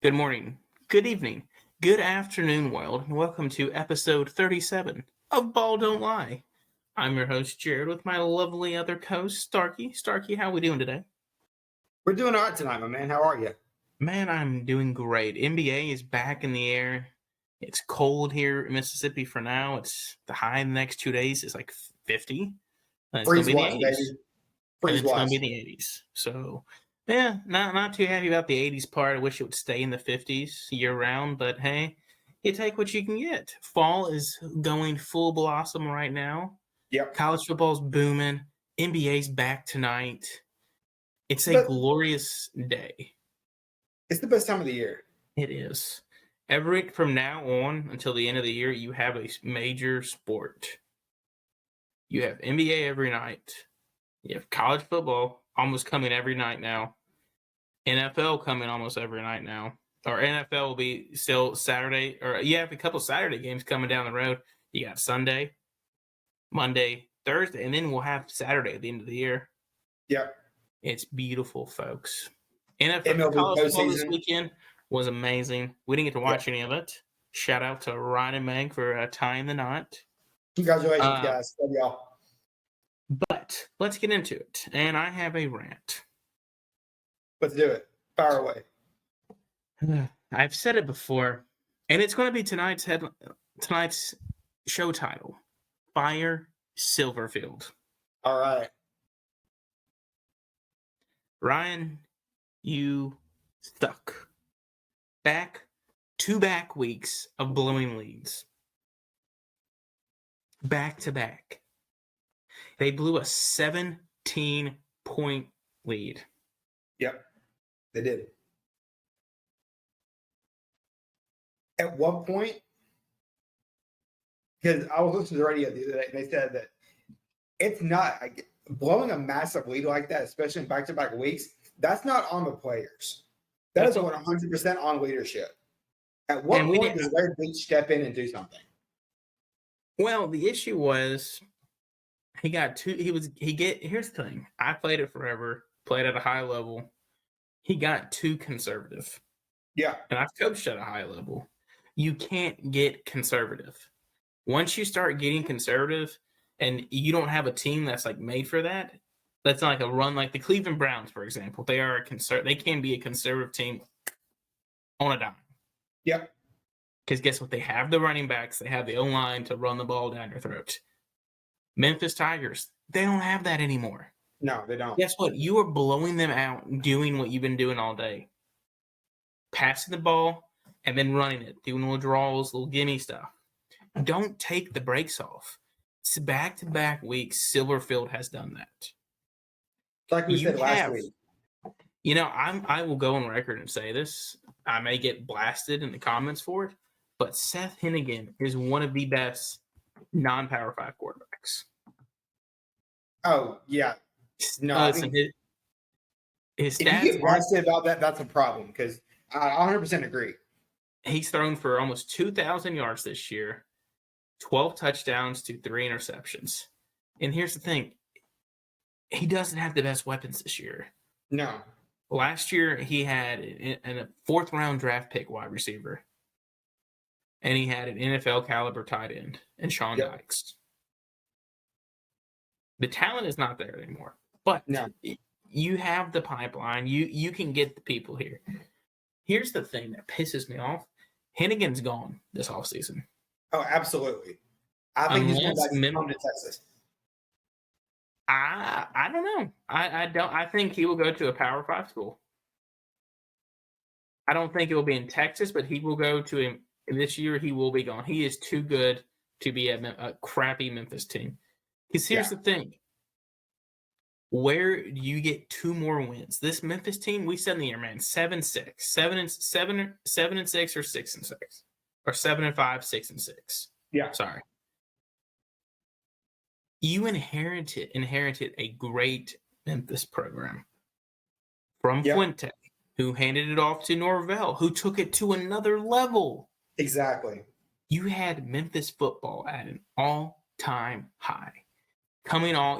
Good morning, good evening, good afternoon, world, and welcome to episode 37 of Ball Don't Lie. I'm your host, Jared, with my lovely other co-host, Starkey. Starkey, how we doing today? We're doing all right tonight, my man. How are you? Man, I'm doing great. NBA is back in the air. It's cold here in Mississippi for now. It's the high in the next 2 days is like 50. And it's going to be the 80s. Baby. And it's going to be the 80s. So, yeah, not too happy about the 80s part. I wish it would stay in the 50s year-round. But, hey, you take what you can get. Fall is going full blossom right now. Yep. College football's booming. NBA's back tonight. It's a glorious day. It's the best time of the year. It is. From now on until the end of the year, you have a major sport. You have NBA every night. You have college football almost coming every night now. NFL coming almost every night now. Or NFL will be still Saturday. Or you have a couple Saturday games coming down the road. You got Sunday, Monday, Thursday, and then we'll have Saturday at the end of the year. Yep. It's beautiful, folks. NFL college football this weekend was amazing. We didn't get to watch any of it. Shout out to Ryan and Meg for tying the knot. Congratulations, guys. Love y'all. But let's get into it. And I have a rant. Let's do it. Fire away. I've said it before, and it's going to be tonight's show title. Fire Silverfield. All right. Ryan, you stuck. Back-to-back weeks of blowing leads. Back-to-back. They blew a 17-point lead. Yep, they did. At one point, because I was listening to the radio the other day, and they said that it's not blowing a massive lead like that, especially in back-to-back weeks. That's not on the players. That is 100% on leadership. At what point does Larry Beach step in and do something? Well, the issue was here's the thing. I played it forever, played at a high level. He got too conservative. Yeah. And I've coached at a high level. You can't get conservative. Once you start getting conservative and you don't have a team that's like made for that, that's not like a run like the Cleveland Browns, for example. They can be a conservative team on a dime. Yep. Because guess what? They have the running backs. They have the O-line to run the ball down your throat. Memphis Tigers, they don't have that anymore. No, they don't. Guess what? You are blowing them out doing what you've been doing all day. Passing the ball and then running it. Doing little draws, little gimme stuff. Don't take the brakes off. It's back-to-back weeks, Silverfield has done that. Like we said last week. You know, I will go on record and say this. I may get blasted in the comments for it, but Seth Hennigan is one of the best non-Power 5 quarterbacks. Oh, yeah. No, I think his stats. If you get blasted about that, that's a problem because I 100% agree. He's thrown for almost 2,000 yards this year, 12 touchdowns to 3 interceptions. And here's the thing. He doesn't have the best weapons this year. No. Last year, he had a fourth-round draft pick wide receiver. And he had an NFL caliber tight end in Sean Dykes. The talent is not there anymore. But you have the pipeline. You can get the people here. Here's the thing that pisses me off. Hennigan's gone this offseason. Oh, absolutely. I think he's going back to Texas. I don't know. I think he will go to a Power 5 school. I don't think it will be in Texas, but he will go to him this year. He will be gone. He is too good to be a crappy Memphis team. Because here's the thing. Where do you get 2 more wins? This Memphis team, we said in the year, man, 7-6, 7-6 or 6-6, or 7-5, 6-6. Yeah, sorry. You inherited a great Memphis program from Fuente, who handed it off to Norvell, who took it to another level. Exactly. You had Memphis football at an all-time high.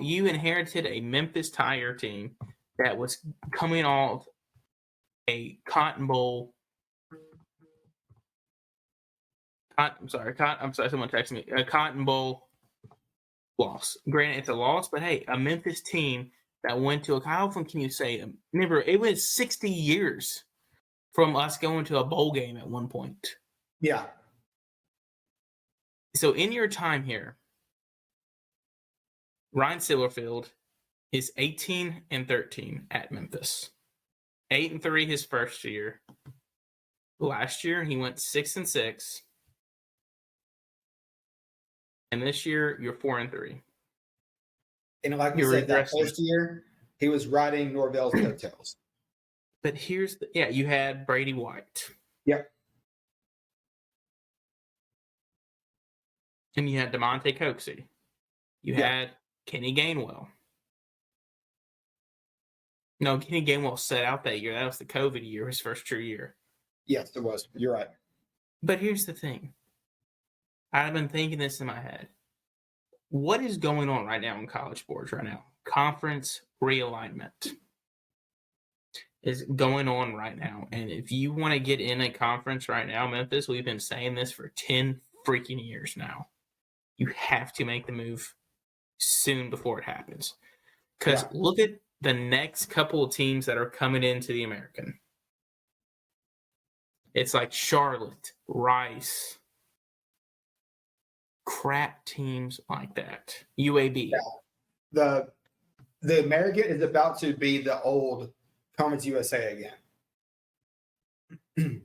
You inherited a Memphis Tiger team that was coming off a Cotton Bowl I'm sorry. Someone texted me. A Cotton Bowl loss. Granted, it's a loss, but hey, a Memphis team that went to how often can you say? Remember, it was 60 years from us going to a bowl game at one point. Yeah. So in your time here, Ryan Silverfield is 18-13 at Memphis. 8-3 his first year. Last year he went 6-6. And this year you're 4-3. And like we said, that first year, he was riding Norvell's coattails. But here's you had Brady White. Yep. And you had DeMonte Coxey. You had Kenny Gainwell. No, Kenny Gainwell set out that year. That was the COVID year, his first true year. Yes, it was. You're right. But here's the thing. I've been thinking this in my head. What is going on right now in college sports right now? Conference realignment is going on right now. And if you want to get in a conference right now, Memphis, we've been saying this for 10 freaking years now. You have to make the move soon before it happens. Because look at the next couple of teams that are coming into the American. It's like Charlotte, Rice, crap teams like that. UAB. Yeah. The American is about to be the old Conference USA again.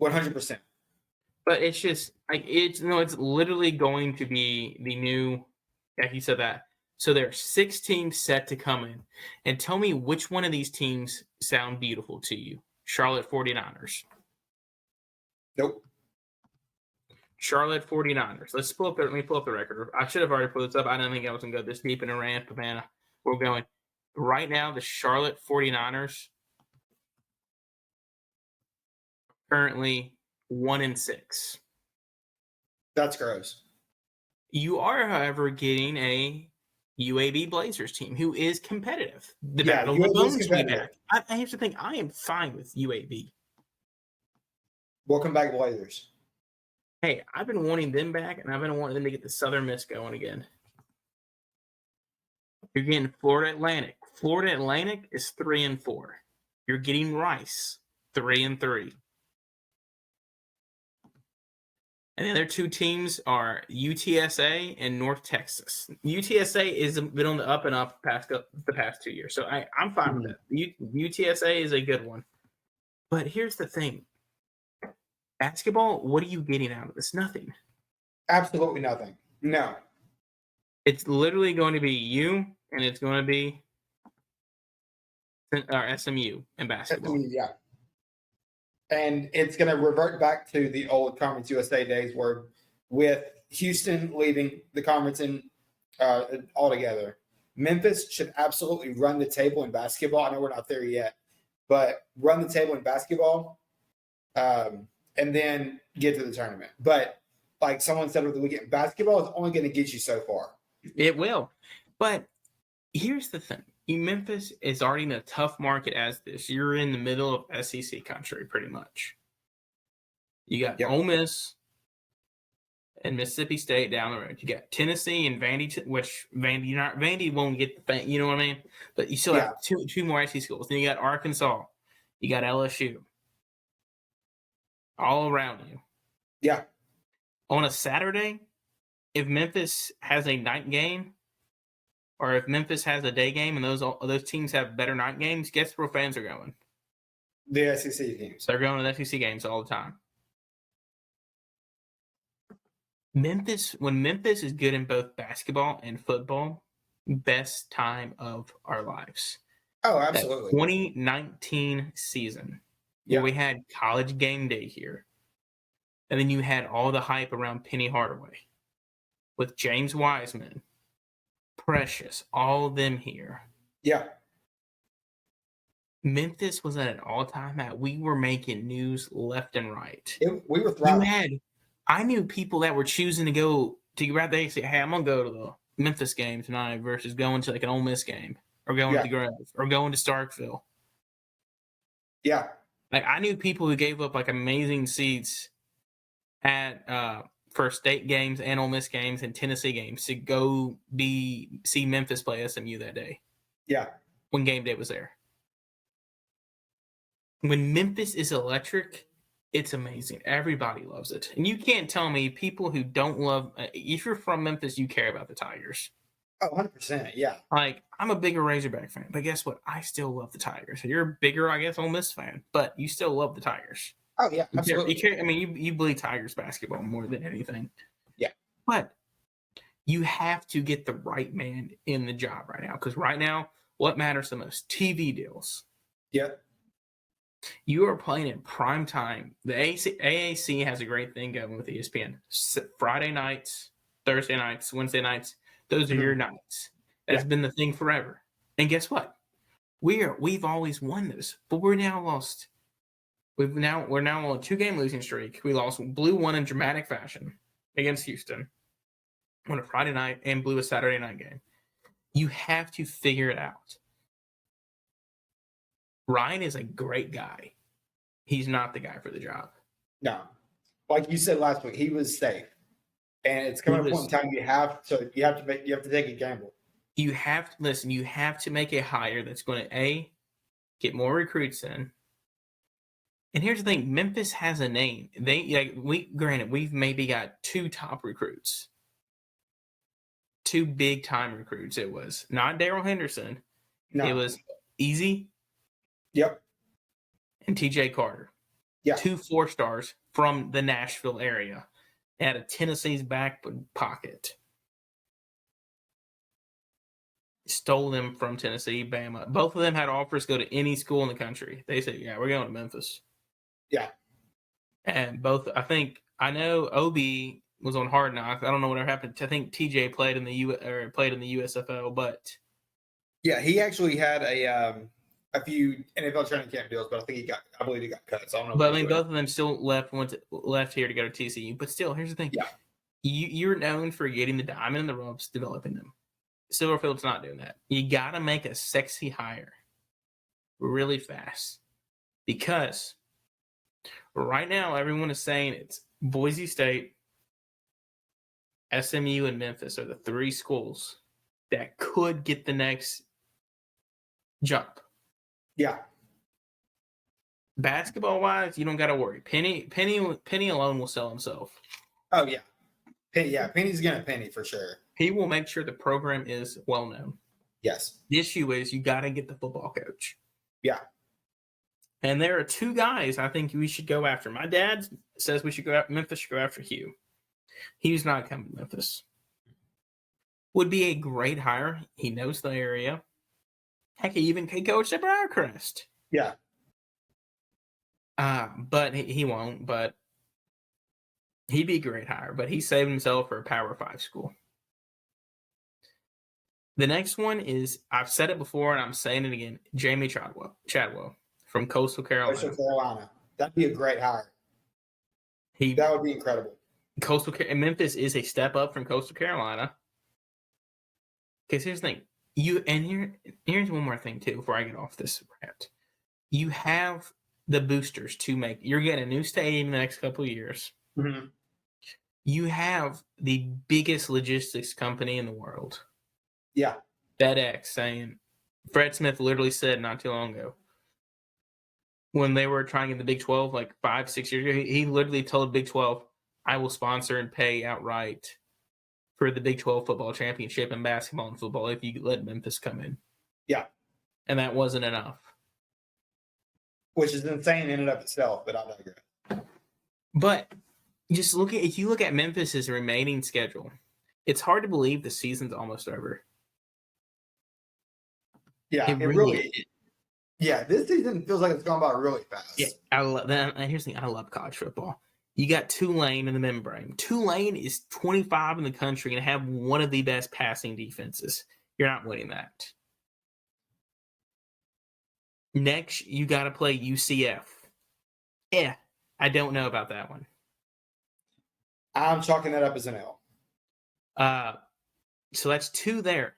100%. But it's just like it's literally going to be the new. Yeah, he said that. So there are 6 teams set to come in, and tell me which one of these teams sound beautiful to you. Charlotte 49ers. Nope. Charlotte 49ers. Let me pull up the record. I should have already pulled this up. I didn't think I was going to go this deep in a rant, but man, we're going. Right now, the Charlotte 49ers currently 1-6. That's gross. You are, however, getting a UAB Blazers team who is competitive. The battle of the bones will be back. I have to think I am fine with UAB. Welcome back, Blazers. Hey, I've been wanting them back, and I've been wanting them to get the Southern Miss going again. You're getting Florida Atlantic. Florida Atlantic is 3-4. You're getting Rice 3-3. And the other 2 teams are UTSA and North Texas. UTSA has been on the up and up the past 2 years. So I'm fine with that. UTSA is a good one. But here's the thing. Basketball, what are you getting out of this? Nothing. Absolutely nothing. No. It's literally going to be you, and it's going to be SMU in basketball. SMU, yeah. And it's going to revert back to the old Conference USA days where with Houston leaving the conference altogether, Memphis should absolutely run the table in basketball. I know we're not there yet, but run the table in basketball and then get to the tournament. But like someone said over the weekend, basketball is only going to get you so far. It will. But here's the thing. Memphis is already in a tough market as this. You're in the middle of SEC country, pretty much. You got Ole Miss and Mississippi State down the road. You got Tennessee and Vandy, which Vandy won't get the, you know what I mean? But you still have two more SEC schools. Then you got Arkansas. You got LSU. All around you. Yeah. On a Saturday, if Memphis has a night game, or if Memphis has a day game and those teams have better night games, guess where fans are going? The SEC teams. They're going to the SEC games all the time. When Memphis is good in both basketball and football, best time of our lives. Oh, absolutely. That 2019 season, where we had College Game Day here. And then you had all the hype around Penny Hardaway with James Wiseman, Precious, all of them here. Yeah. Memphis was at an all-time high. We were making news left and right. We were thriving. I knew people that were choosing to go to grab the say, hey, I'm going to go to the Memphis game tonight versus going to like an Ole Miss game or going to the Grove or going to Starkville. Yeah. Like I knew people who gave up like amazing seats at for state games and Ole Miss games and Tennessee games to go see Memphis play SMU that day. Yeah. When game day was there. When Memphis is electric, it's amazing. Everybody loves it. And you can't tell me people who don't love if you're from Memphis, you care about the Tigers. Oh, 100%. Yeah. Like, I'm a bigger Razorback fan, but guess what? I still love the Tigers. You're a bigger, I guess, Ole Miss fan, but you still love the Tigers. Oh, yeah, absolutely. You care, I mean, you bleed Tigers basketball more than anything. Yeah. But you have to get the right man in the job right now. Because right now, what matters the most? TV deals. Yeah. You are playing in prime time. The AAC has a great thing going with ESPN. Friday nights, Thursday nights, Wednesday nights. Those are your nights. That's been the thing forever. And guess what? We've always won those, but we're now lost. We're now on a 2-game losing streak. We blew one in dramatic fashion against Houston on a Friday night and blew a Saturday night game. You have to figure it out. Ryan is a great guy. He's not the guy for the job. No. Like you said last week, he was safe. And it's coming to a point in time you have to take a gamble. You have to make a hire that's going to get more recruits in. And here's the thing, Memphis has a name. We've maybe got 2 top recruits. 2 big time recruits. It was not Daryl Henderson. No. It was Easy. Yep. And TJ Carter. Yeah. 2 4-stars from the Nashville area. Out of Tennessee's back pocket. Stole them from Tennessee, Bama. Both of them had offers to go to any school in the country. They said, yeah, we're going to Memphis. Yeah. And I know Obi was on Hard Knocks. I don't know whatever happened. I think TJ played in the USFL, but yeah, he actually had a few NFL training camp deals, but I believe he got cut. So I don't know. But I mean, both of them still left here to go to TCU. But still, here's the thing. Yeah. You're known for getting the diamond in the ropes, developing them. Silverfield's not doing that. You got to make a sexy hire really fast. Because right now, everyone is saying it's Boise State, SMU, and Memphis are the 3 schools that could get the next jump. Yeah. Basketball-wise, you don't got to worry. Penny alone will sell himself. Oh, yeah. Penny's going to penny for sure. He will make sure the program is well-known. Yes. The issue is you got to get the football coach. Yeah. And there are 2 guys I think we should go after. My dad says Memphis should go after Hugh. He's not coming to Memphis. Would be a great hire. He knows the area. Heck, he even could coach at Briarcrest. Yeah. But he won't. But he'd be a great hire. But he saved himself for a Power 5 school. The next one is, I've said it before and I'm saying it again, Jamie Chadwell from Coastal Carolina. Coastal Carolina. That'd be a great hire. That would be incredible. Memphis is a step up from Coastal Carolina. Because here's the thing. Here's one more thing, too, before I get off this rant. You have the boosters to make. You're getting a new stadium in the next couple of years. Mm-hmm. You have the biggest logistics company in the world. Yeah. FedEx saying, Fred Smith literally said not too long ago, when they were trying in the Big 12, like 5-6 years ago, he literally told Big 12, I will sponsor and pay outright for the Big 12 football championship in basketball and football if you let Memphis come in. Yeah. And that wasn't enough. Which is insane in and of itself, but I digress. But if you look at Memphis's remaining schedule, it's hard to believe the season's almost over. Yeah, it really is. Yeah, this season feels like it's gone by really fast. Yeah, I love that. And here's the thing, I love college football. You got Tulane in the membrane. Tulane is 25 in the country and have one of the best passing defenses. You're not winning that. Next, you got to play UCF. Yeah, I don't know about that one. I'm chalking that up as an L. So that's 2 there.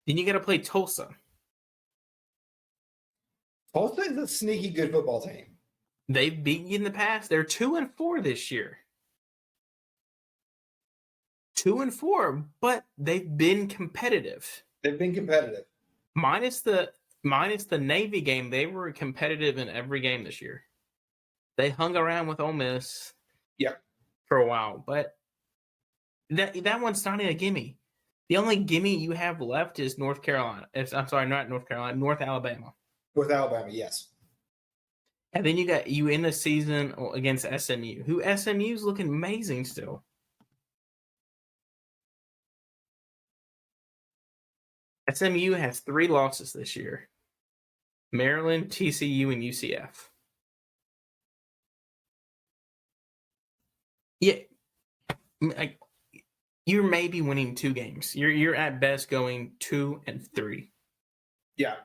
Then you got to play Tulsa. Tulsa is a sneaky good football team. They've beaten you in the past. They're 2-4 this year. 2-4, but they've been competitive. They've been competitive. Minus the Navy game, they were competitive in every game this year. They hung around with Ole Miss, for a while, but that one's not a gimme. The only gimme you have left is North Carolina. I'm sorry, not North Carolina, North Alabama. With Alabama, yes. And then you end the season against SMU, who SMU's looking amazing still. SMU has 3 losses this year: Maryland, TCU, and UCF. Yeah, like, you're maybe winning 2 games. You're at best going 2-3. Yeah.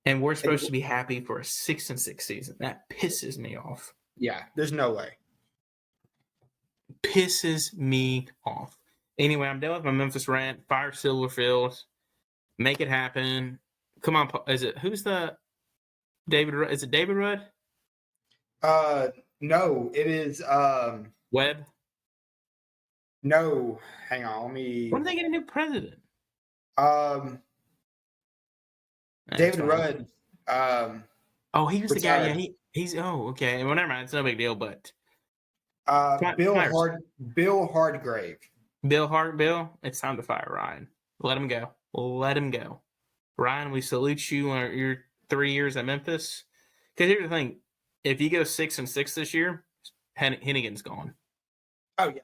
And we're supposed to be happy for a 6-6 season. That pisses me off. Yeah, there's no way. Pisses me off. Anyway, I'm done with my Memphis rant. Fire Silverfield. Make it happen. Come on, who's the David? Is it David Rudd? No, it is Webb. No, hang on. Let me. When did they get a new president? David Rudd. Oh, he was retired. the guy. Yeah, he's. Oh, okay. Well, never mind. It's no big deal. But Bill Hardgrave. Bill. It's time to fire Ryan. Let him go. Let him go. Ryan, we salute you on your 3 years at Memphis. Because here's the thing: if you go 6-6 this year, Hennigan's gone. Oh yeah,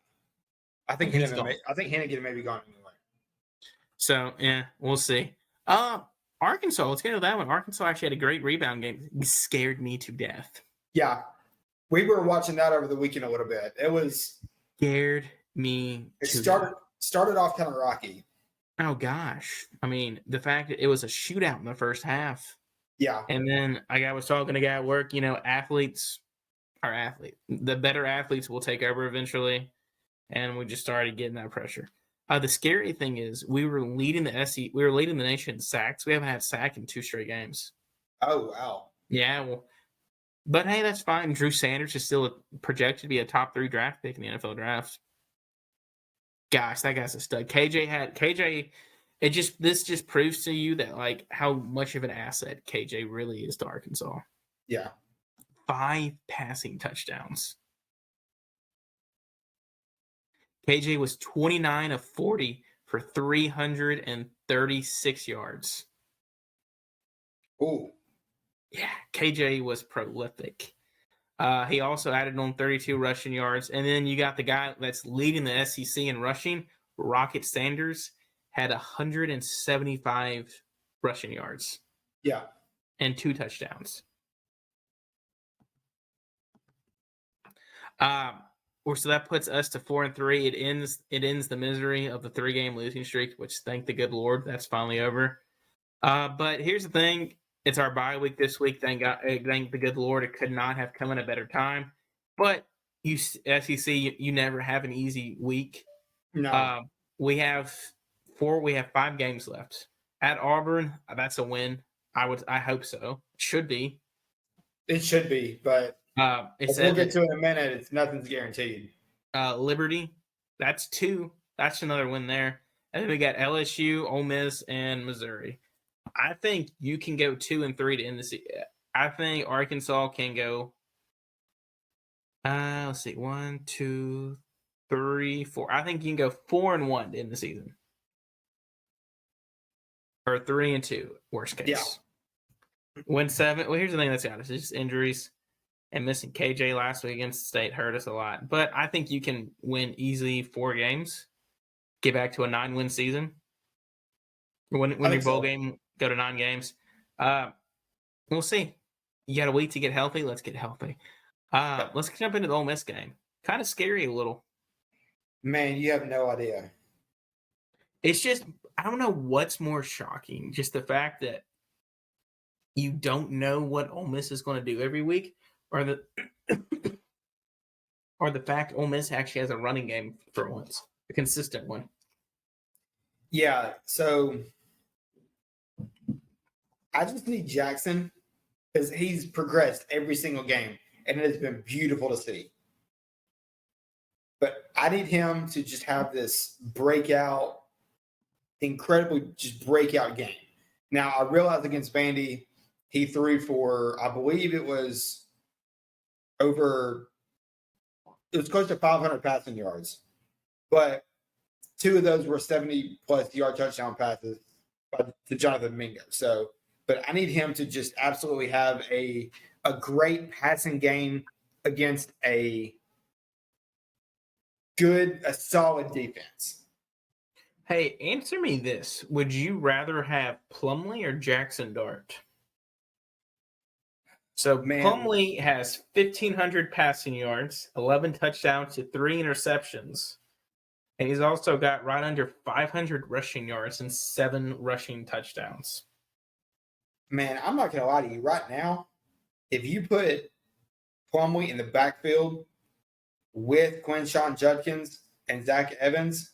I think Hennigan may be gone anyway. So yeah, we'll see. Arkansas. Let's get into that one. Arkansas actually had a great rebound game. It scared me to death. Yeah, we were watching that over the weekend a little bit. It was scared me. It started off kind of rocky. Oh gosh, I mean the fact that it was a shootout in the first half. Yeah, and then I was talking to a guy at work. Athletes are athletes. The better athletes will take over eventually, and we just started getting that pressure. The scary thing is we were leading the nation in sacks. We haven't had a sack in 2 straight games. Oh wow. Yeah, well, but hey, that's fine. Drew Sanders is still projected to be a top 3 draft pick in the NFL draft. Gosh, that guy's a stud. KJ. This just proves to you that like how much of an asset KJ really is to Arkansas. Yeah. 5 passing touchdowns. KJ was 29 of 40 for 336 yards. Ooh. Yeah, KJ was prolific. He also added on 32 rushing yards. And then you got the guy that's leading the SEC in rushing, Rocket Sanders, had 175 rushing yards. Yeah. And 2 touchdowns. So that puts us to 4-3. It ends the misery of the 3-game losing streak, which thank the good Lord, that's finally over. But here's the thing. It's our bye week this week. Thank God, thank the good Lord. It could not have come at a better time. But SEC, you never have an easy week. No. We have 5 games left. At Auburn, that's a win. I hope so. It should be. It should be, but we'll get to it in a minute. Nothing's guaranteed. Liberty, that's 2. That's another win there. And then we got LSU, Ole Miss, and Missouri. I think you can go 2-3 to end the season. I think Arkansas can go. Let's see, 1, 2, 3, 4. I think you can go 4-1 to end the season, or 3-2, worst case. Yeah. Win 7. Well, here's the thing that's got us: it's just injuries, and missing KJ last week against State hurt us a lot. But I think you can win easily 4 games, get back to a 9-win season. Win your bowl game, go to 9 games. We'll see. You got a week to get healthy. Let's get healthy. Let's jump into the Ole Miss game. Kind of scary a little. Man, you have no idea. It's just, I don't know what's more shocking. Just the fact that you don't know what Ole Miss is going to do every week, or the fact Ole Miss actually has a running game for once, a consistent one. Yeah, so I just need Jackson, because he's progressed every single game. and it has been beautiful to see. But I need him to just have this breakout, incredibly just breakout game. Now, I realize against Vandy, he threw for, I believe it was close to 500 passing yards. But 2 of those were 70-plus yard touchdown passes to Jonathan Mingo. So, but I need him to just absolutely have a great passing game against a solid defense. Hey, answer me this. Would you rather have Plumlee or Jackson Dart? So Plumlee has 1,500 passing yards, 11 touchdowns to 3 interceptions. And he's also got right under 500 rushing yards and 7 rushing touchdowns. Man, I'm not going to lie to you. Right now, if you put Plumlee in the backfield with Quinshon Judkins and Zach Evans,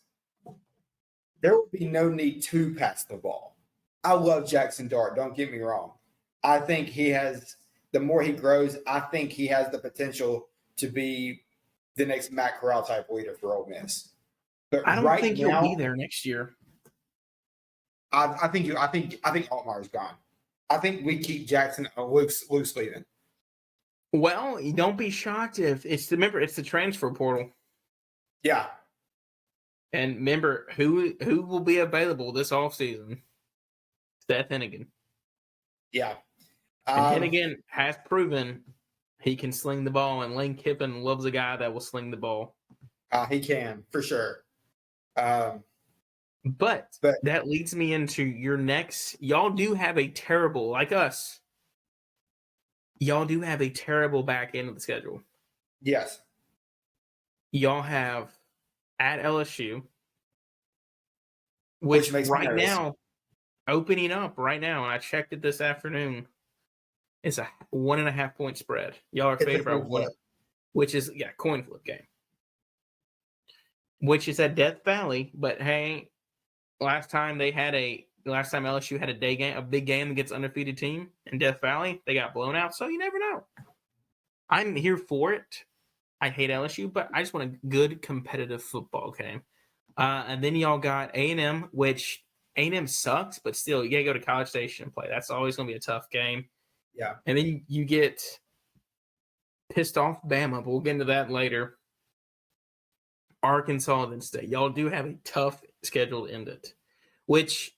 there will be no need to pass the ball. I love Jackson Dart. Don't get me wrong. I think he has, the more he grows, I think he has the potential to be the next Matt Corral type leader for Ole Miss. But I don't think he'll be there next year. I think Altmaier's gone. I think we keep Jackson Luke's leaving. Well, don't be shocked if it's the transfer portal. Yeah. And remember who will be available this offseason? Seth Hennigan. Yeah. And Hennigan has proven he can sling the ball, and Lane Kiffin loves a guy that will sling the ball. He can, for sure. But that leads me into your next. Y'all do have a terrible, like us. Y'all do have a terrible back end of the schedule. Yes. Y'all have at LSU, which makes right now, opening up right now, and I checked it this afternoon, it's a 1.5 point spread. Y'all are favored by 1, which is coin flip game. Which is at Death Valley, but hey, last time LSU had a big game against undefeated team in Death Valley, they got blown out. So you never know. I'm here for it. I hate LSU, but I just want a good competitive football game. And then y'all got A&M, which A&M sucks, but still, you got to go to College Station and play. That's always going to be a tough game. Yeah. And then you get pissed off Bama, but we'll get into that later. Arkansas, then State. Y'all do have a tough schedule to end it, which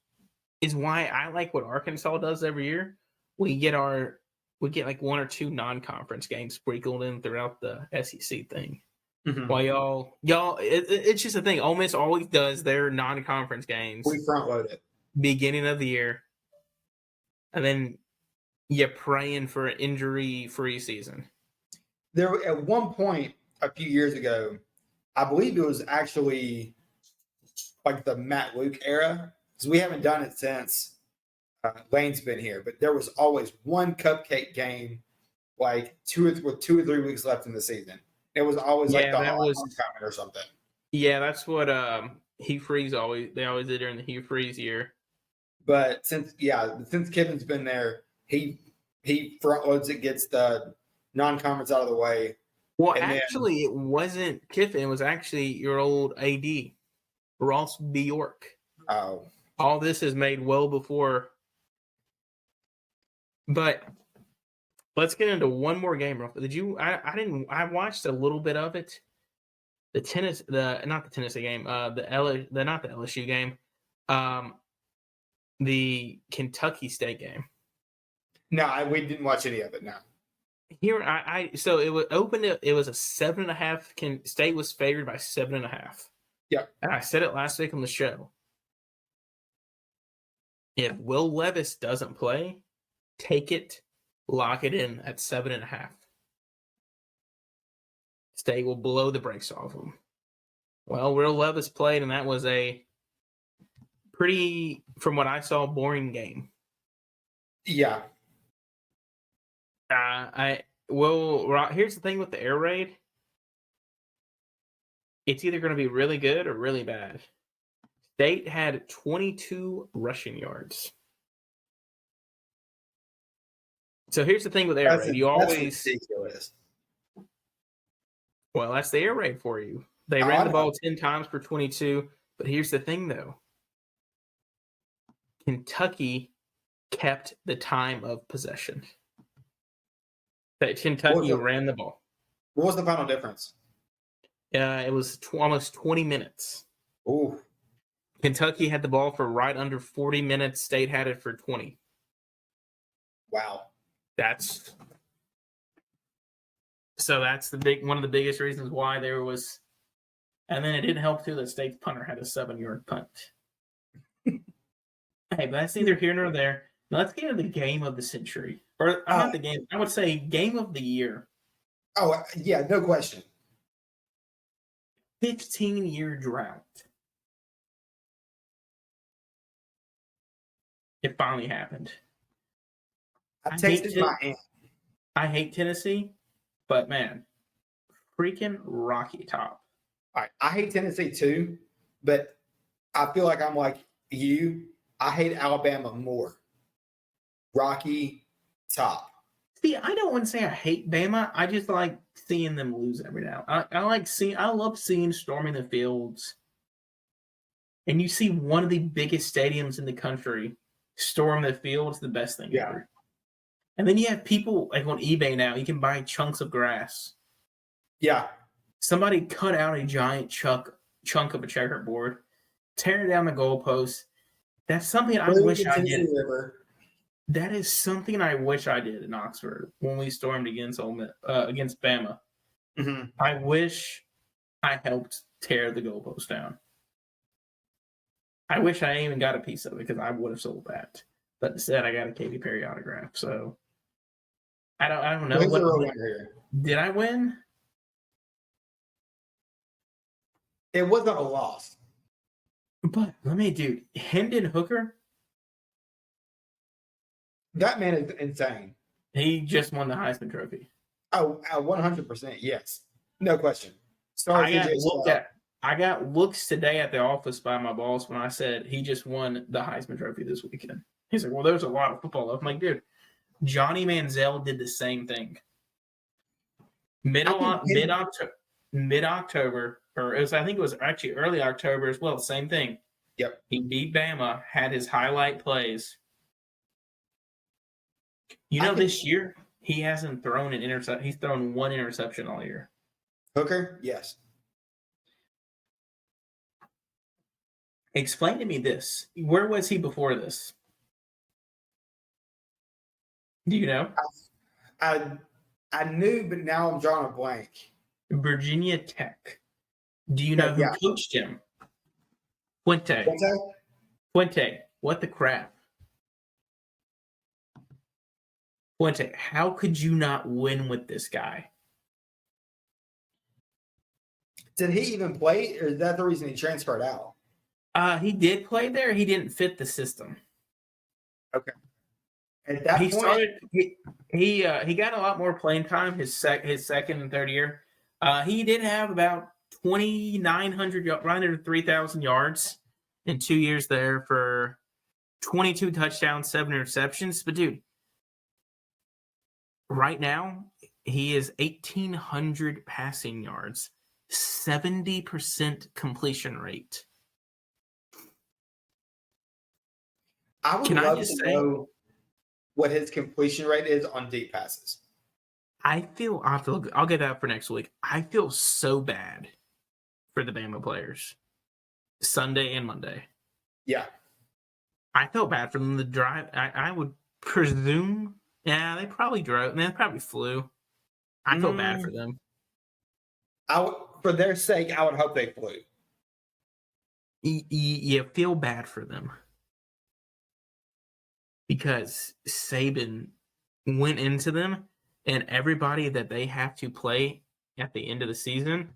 is why I like what Arkansas does every year. We get like 1 or 2 non-conference games sprinkled in throughout the SEC thing. Mm-hmm. While y'all, it's just a thing. Ole Miss always does their non-conference games. We front load it beginning of the year, and then you're praying for an injury-free season. There, at one point a few years ago, I believe it was actually like the Matt Luke era, because we haven't done it since Lane's been here. But there was always one cupcake game, like 2 or 3 weeks left in the season. It was always like the homecoming or something. Yeah, that's what Hugh Freeze they always did during the Hugh Freeze year. But since Kiffin's been there, he front loads it, gets the non-conference out of the way. Well, actually, it wasn't Kiffin. It was actually your old AD, Ross Bjork. Oh. All this is made well before. But let's get into one more game. I watched a little bit of it. Not the Tennessee game. Not the LSU game. The Kentucky State game. No, we didn't watch any of it. No. Here, so it was open. It was a 7.5. State was favored by 7.5. Yeah, and I said it last week on the show. If Will Levis doesn't play, take it, lock it in at 7.5. State will blow the brakes off him. Well, Will Levis played, and that was a pretty, from what I saw, boring game. Yeah. Here's the thing with the air raid. It's either going to be really good or really bad. State had 22 rushing yards. So here's the thing with air raid. That's ridiculous. Well, that's the air raid for you. They Oh, ran I the know. ball 10 times for 22. But here's the thing, though. Kentucky kept the time of possession. That Kentucky ran the ball. What was the final difference? It was almost 20 minutes. Ooh. Kentucky had the ball for right under 40 minutes. State had it for 20. Wow. That's one of the biggest reasons why there was. And then it didn't help too that State's punter had a 7-yard punt. Hey, but that's neither here nor there. Now let's get into the game of the century, or not the game. I would say game of the year. Oh yeah, no question. 15-year drought. It finally happened. I tasted my hand. I hate Tennessee, but man, freaking Rocky Top. All right, I hate Tennessee too, but I feel like I'm like you. I hate Alabama more. Rocky Top. See, I don't want to say I hate Bama. I just like seeing them lose every now. I love seeing storming the fields. And you see one of the biggest stadiums in the country storm the field. It's the best thing ever. And then you have people like on eBay now. You can buy chunks of grass. Yeah. Somebody cut out a giant chunk of a checkerboard, tear down the goalpost. That's something I wish I did. That is something I wish I did in Oxford when we stormed against Bama. Mm-hmm. I wish I helped tear the goalpost down. I wish I even got a piece of it because I would have sold that. But instead, I got a Katy Perry autograph. So I don't know. Did I win? It wasn't a loss. But dude, Hendon Hooker. That man is insane. He just won the Heisman Trophy. Oh, 100%. Yes. No question. I got looks today at the office by my boss when I said he just won the Heisman Trophy this weekend. He's like, well, there's a lot of football left. I'm like, dude, Johnny Manziel did the same thing. Mid-October, or I think it was actually early October as well. Same thing. Yep. He beat Bama, had his highlight plays. This year he hasn't thrown an interception. He's thrown one interception all year. Hooker, yes. Explain to me this. Where was he before this? Do you know? I knew, but now I'm drawing a blank. Virginia Tech. Do you know who coached him? Fuente. What the crap? Fuente, how could you not win with this guy? Did he even play, or is that the reason he transferred out? He did play there. He didn't fit the system. Okay. At that point, he got a lot more playing time his second and third year. He did have about 2,900, right under 3,000 yards in 2 years there for 22 touchdowns, 7 interceptions. But dude, right now he is 1,800 passing yards, 70% completion rate. I would love to know what his completion rate is on deep passes. I'll get that for next week. I feel so bad for the Bama players. Sunday and Monday. Yeah. I felt bad for them. The drive, I would presume, they probably drove. They probably flew. I felt bad for them. For their sake, I would hope they flew. You feel bad for them. Because Saban went into them, and everybody that they have to play at the end of the season,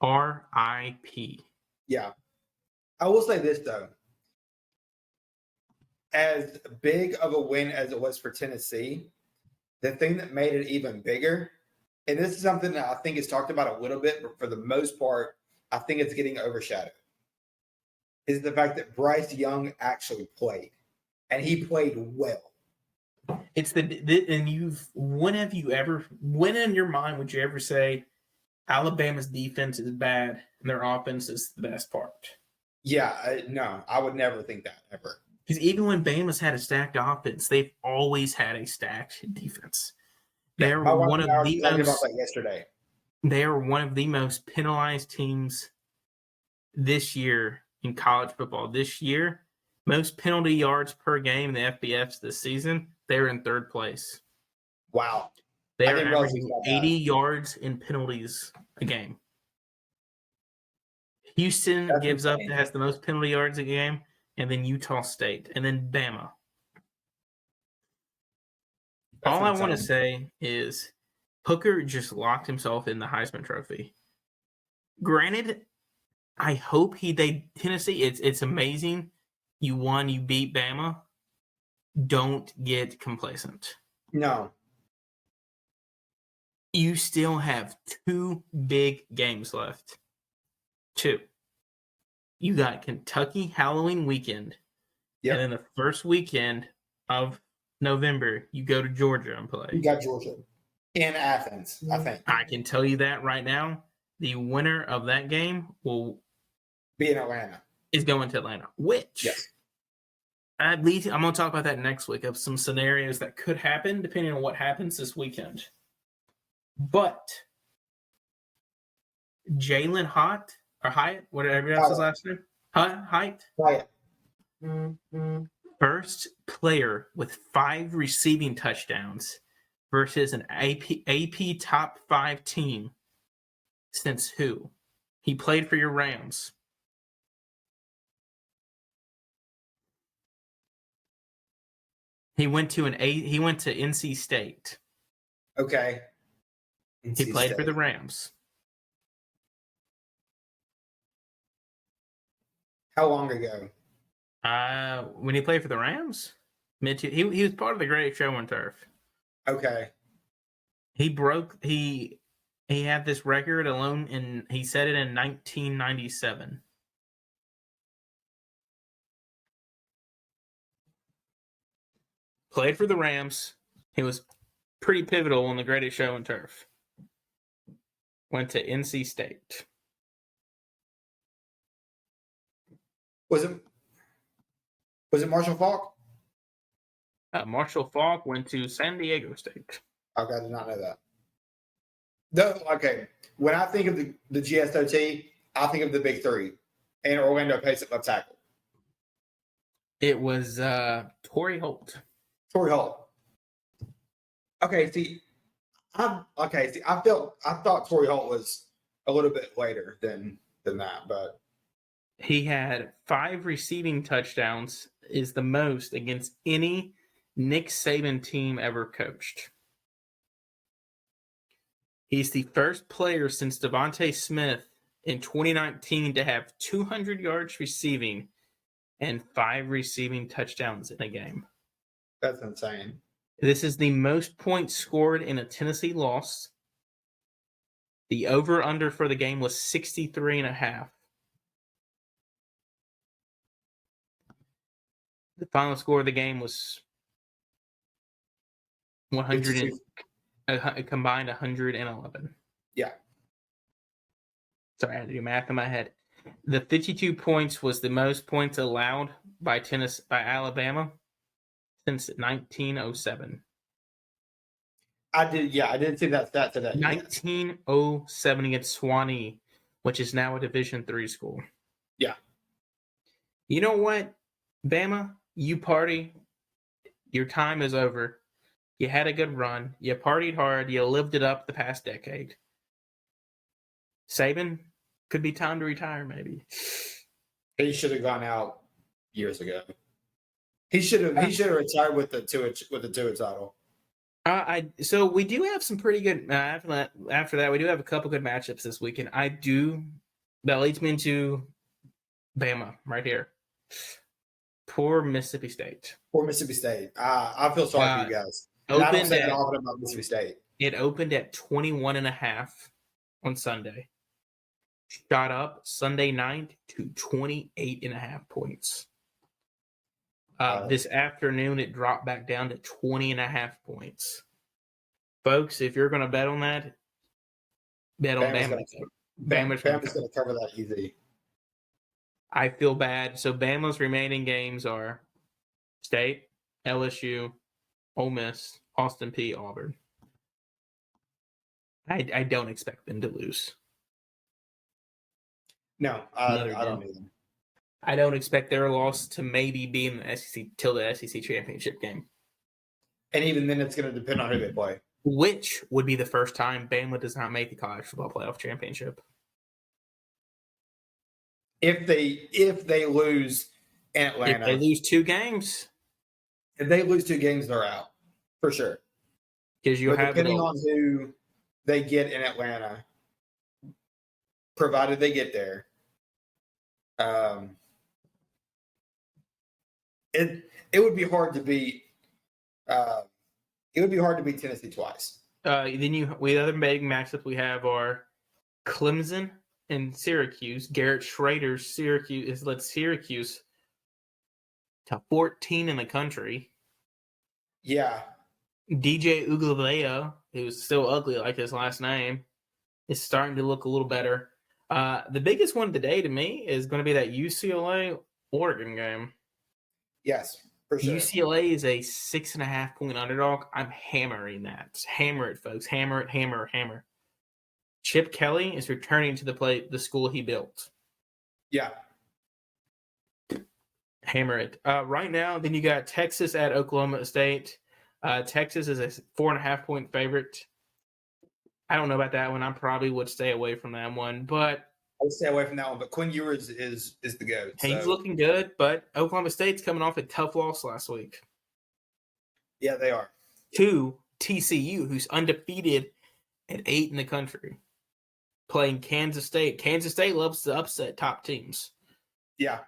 RIP. Yeah. I will say this, though. As big of a win as it was for Tennessee, the thing that made it even bigger, and this is something that I think is talked about a little bit, but for the most part, I think it's getting overshadowed, is the fact that Bryce Young actually played. And he played well. It's when in your mind would you ever say Alabama's defense is bad, and their offense is the best part. Yeah, no, I would never think that ever. Because even when Bama's had a stacked offense, they've always had a stacked defense. They're My wife one and of I were the talking about most. that yesterday. They are one of the most penalized teams this year in college football. This year, most penalty yards per game in the FBS this season, they're in third place. Wow. They I are didn't realize it was averaging that bad. 80 yards in penalties a game. Houston That's gives up, insane. has the most penalty yards a game, and then Utah State, and then Bama. That's All I want to insane. say is Hooker just locked himself in the Heisman Trophy. Granted, I hope Tennessee, it's amazing. You won, you beat Bama. Don't get complacent. No. You still have 2 big games left. 2. You got Kentucky Halloween weekend. Yep. And then the first weekend of November, you go to Georgia and play. You got Georgia in Athens, I think. I can tell you that right now. The winner of that game will be in Atlanta. Is going to Atlanta, which yes. At least I'm going to talk about that next week of some scenarios that could happen depending on what happens this weekend. But Jalen Hyatt, whatever that's his last name, Hyatt. First player with 5 receiving touchdowns versus an AP top 5 team since who? He played for your Rams. He went to NC State. Okay. He played for the Rams. How long ago? When he played for the Rams, he was part of the Great Show on Turf. Okay. He had this record alone, and he set it in 1997. Played for the Rams. He was pretty pivotal in the Greatest Show on Turf. Went to NC State. Was it Marshall Faulk? Marshall Faulk went to San Diego State. Okay, I did not know that. Okay. When I think of the GSOT, I think of the big 3 and Orlando Pace at left tackle. It was Torrey Holt. Torrey Holt. Okay, see, I thought Torrey Holt was a little bit later than that, but he had 5 receiving touchdowns, is the most against any Nick Saban team ever coached. He's the first player since Devontae Smith in 2019 to have 200 yards receiving and 5 receiving touchdowns in a game. That's insane. This is the most points scored in a Tennessee loss. The over-under for the game was 63.5. The final score of the game was 100 a combined 111. Yeah. Sorry, I had to do math in my head. The 52 points was the most points allowed by Alabama since 1907. I did see that stat today. 1907 against Swanee, which is now a Division III school. Yeah. You know what, Bama? You party. Your time is over. You had a good run. You partied hard. You lived it up the past decade. Saban, could be time to retire, maybe. He should have gone out years ago. He should have retired with the Tua title. So we do have some pretty good after that. We do have a couple good matchups this weekend. That leads me into Bama right here. Poor Mississippi State. I feel sorry for you guys. And I don't say that often about Mississippi State. It opened at 21.5 on Sunday. Shot up Sunday night to 28.5 points. This afternoon, it dropped back down to 20.5 points. Folks, if you're going to bet on that, Bet on Bama's Bama. gonna, Bama's gonna Bama's gonna cover that easy. I feel bad. So Bama's remaining games are State, LSU, Ole Miss, Austin P, Auburn. I don't expect them to lose. No, I don't either. I don't expect their loss to maybe be in the SEC till the SEC championship game. And even then, it's going to depend on who they play. Which would be the first time Bama does not make the college football playoff championship. If they lose in Atlanta, if they lose 2 games, they're out for sure. Because depending on who they get in Atlanta, provided they get there, it would be hard to beat. It would be hard to beat Tennessee twice. Then the other big matchups we have are Clemson and Syracuse. Garrett Schrader's Syracuse has led Syracuse to 14 in the country. Yeah. DJ Ugalea, who's still ugly like his last name, is starting to look a little better. The biggest one today to me is going to be that UCLA-Oregon game. Yes, for sure. UCLA is a 6.5-point underdog. I'm hammering that. Hammer it, folks. Hammer it, hammer. Chip Kelly is returning to the school he built. Yeah. Hammer it. Right now, then you got Texas at Oklahoma State. Texas is a 4.5-point favorite. I don't know about that one. I probably would stay away from that one, but I would stay away from that one. But Quinn Ewers is the GOAT. He's looking good, but Oklahoma State's coming off a tough loss last week. Yeah, they are. To TCU, who's undefeated at 8 in the country, playing Kansas State. Kansas State loves to upset top teams. Yeah.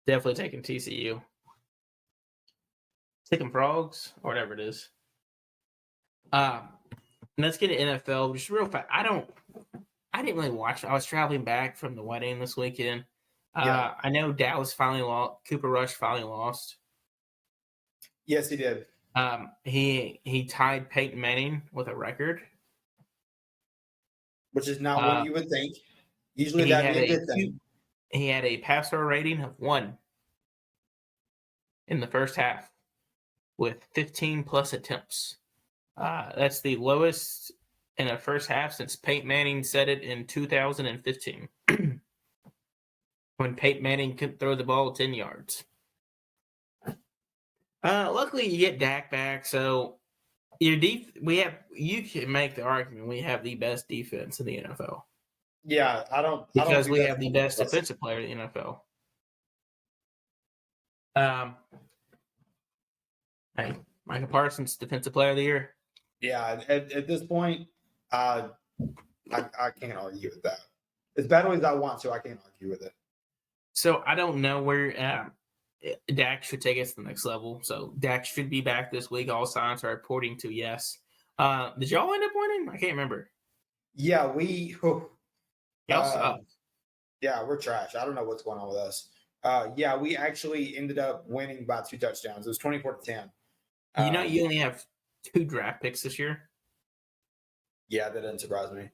Definitely taking TCU. Taking Frogs, or whatever it is. Let's get to NFL. Just real fast. I didn't really watch. I was traveling back from the wedding this weekend. I know Dallas finally lost. Cooper Rush finally lost. Yes, he did. He tied Peyton Manning with a record, which is not what you would think. Usually that'd be a good thing. He had a passer rating of 1 in the first half with 15 plus attempts. That's the lowest in a first half since Peyton Manning set it in 2015 when Peyton Manning couldn't throw the ball 10 yards. Luckily, you get Dak back, so you can make the argument we have the best defense in the NFL. Yeah, because we have the best defensive player in the NFL. Hey, Micah Parsons, defensive player of the year. Yeah, at this point, I can't argue with that. As badly as I want to, I can't argue with it. So I don't know where Dak should take us to the next level. So Dak should be back this week. All signs are reporting to yes. Did y'all end up winning? I can't remember. Yeah, y'all suck. Yeah, we're trash. I don't know what's going on with us. Yeah, we actually ended up winning by 2 touchdowns. It was 24-10. You only have 2 draft picks this year. Yeah, that doesn't surprise me.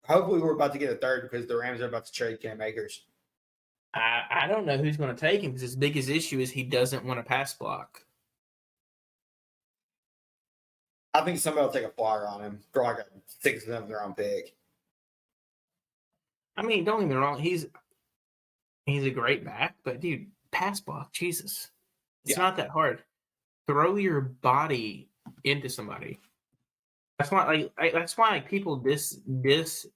Hopefully, we're about to get a third because the Rams are about to trade Cam Akers. I don't know who's going to take him because his biggest issue is he doesn't want to pass block. I think somebody will take a flyer on him for like a 6th, 7th round pick. I mean, don't get me wrong. He's a great back, but dude, pass block, Jesus. It's not that hard. Throw your body into somebody. That's why people diss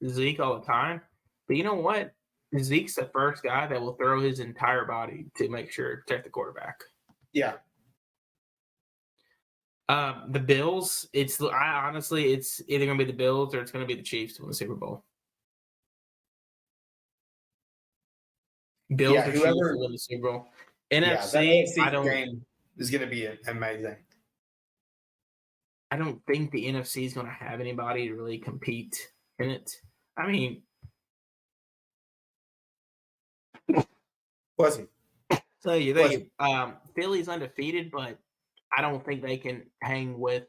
Zeke all the time. But you know what? Zeke's the first guy that will throw his entire body to make sure to protect the quarterback. Yeah. The Bills. It's either going to be the Bills or it's going to be the Chiefs to win the Super Bowl. Bills or Chiefs to win the Super Bowl. NFC, game is going to be amazing. I don't think the NFC is going to have anybody to really compete in it. I mean, wasn't. So Philly's undefeated, but I don't think they can hang with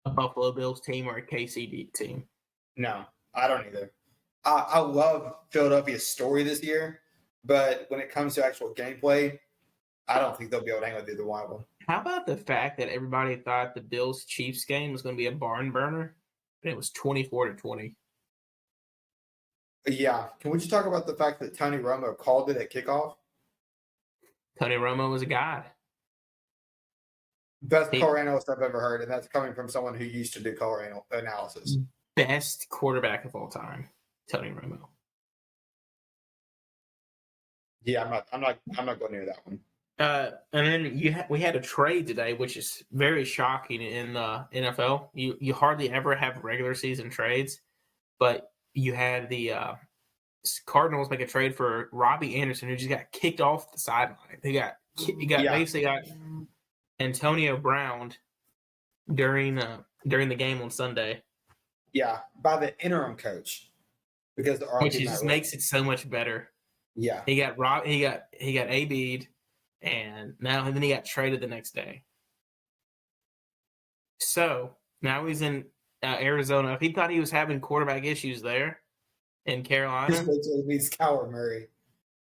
a Buffalo Bills team or a KCD team. No, I don't either. I love Philadelphia's story this year, but when it comes to actual gameplay, I don't think they'll be able to hang with either one of them. How about the fact that everybody thought the Bills Chiefs game was going to be a barn burner, and it was 24-20? Yeah. Can we just talk about the fact that Tony Romo called it at kickoff? Tony Romo was a god. Best color analyst I've ever heard, and that's coming from someone who used to do color analysis. Best quarterback of all time, Tony Romo. Yeah, I'm not going near that one. And then we had a trade today, which is very shocking in the NFL. You hardly ever have regular season trades, but you had the Cardinals make a trade for Robbie Anderson, who just got kicked off the sideline. Basically got Antonio Brown during the game on Sunday. Yeah, by the interim coach, because which just makes it so much better. Yeah, he got AB'd, and then he got traded the next day. So now he's in Arizona. If he thought he was having quarterback issues there in Carolina, he's Kyler Murray.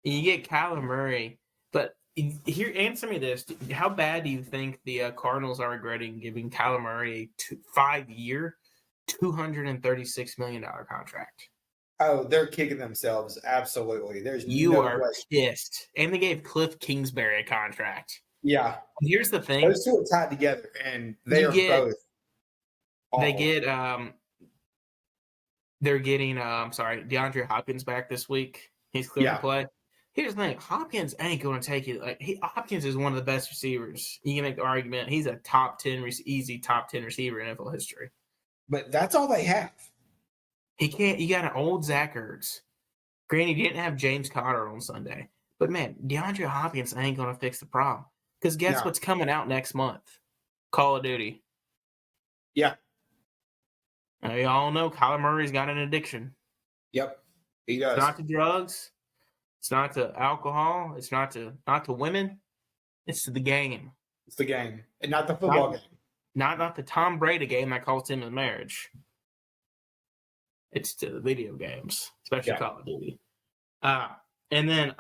You get Kyler Murray, but here, answer me this: how bad do you think the Cardinals are regretting giving Kyler Murray a 5-year, $236 million contract? Oh, they're kicking themselves. Absolutely. You are pissed. And they gave Cliff Kingsbury a contract. Yeah. Here's the thing. Those two are tied together, and they are both awful. They're getting DeAndre Hopkins back this week. He's clear to play. Here's the thing. Hopkins ain't going to take it. Hopkins is one of the best receivers. You can make the argument. He's a easy top 10 receiver in NFL history. But that's all they have. He can't. You got an old Zach Ertz. Granted, you didn't have James Conner on Sunday. But, man, DeAndre Hopkins ain't going to fix the problem. Because guess what's coming out next month? Call of Duty. Yeah. Now, you all know Kyler Murray's got an addiction. Yep. He does. It's not to drugs. It's not to alcohol. It's not to women. It's to the game. It's the game. And not the football game. Not the Tom Brady game that cost him his marriage. It's to the video games, especially Call of Duty. And then,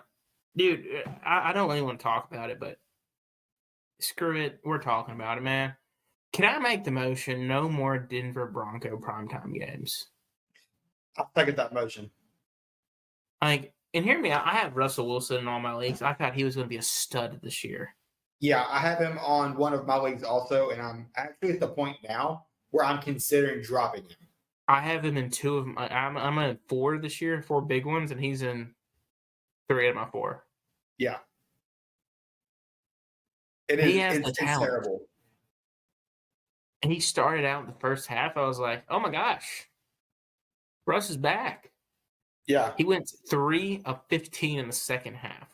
dude, I don't really want to talk about it, but screw it. We're talking about it, man. Can I make the motion? No more Denver Bronco primetime games. I'll second that motion. And hear me out. I have Russell Wilson in all my leagues. I thought he was going to be a stud this year. Yeah, I have him on one of my leagues also, and I'm actually at the point now where I'm considering dropping him. I have him in 2 of my. I'm in 4 this year, 4 big ones, and he's in 3 of my 4. Yeah, it's talent. terrible. And he started out in the first half. I was like, oh my gosh, Russ is back. Yeah, he went 3 of 15 in the second half.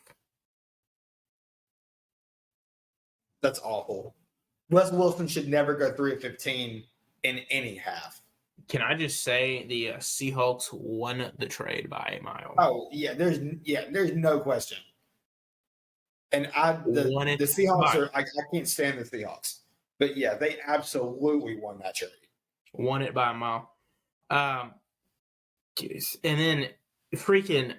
That's awful. Russ Wilson should never go 3 of 15 in any half. Can I just say the Seahawks won the trade by a mile? Oh yeah, there's no question. And the Seahawks are I can't stand the Seahawks, but yeah, they absolutely won that trade. Won it by a mile. And then freaking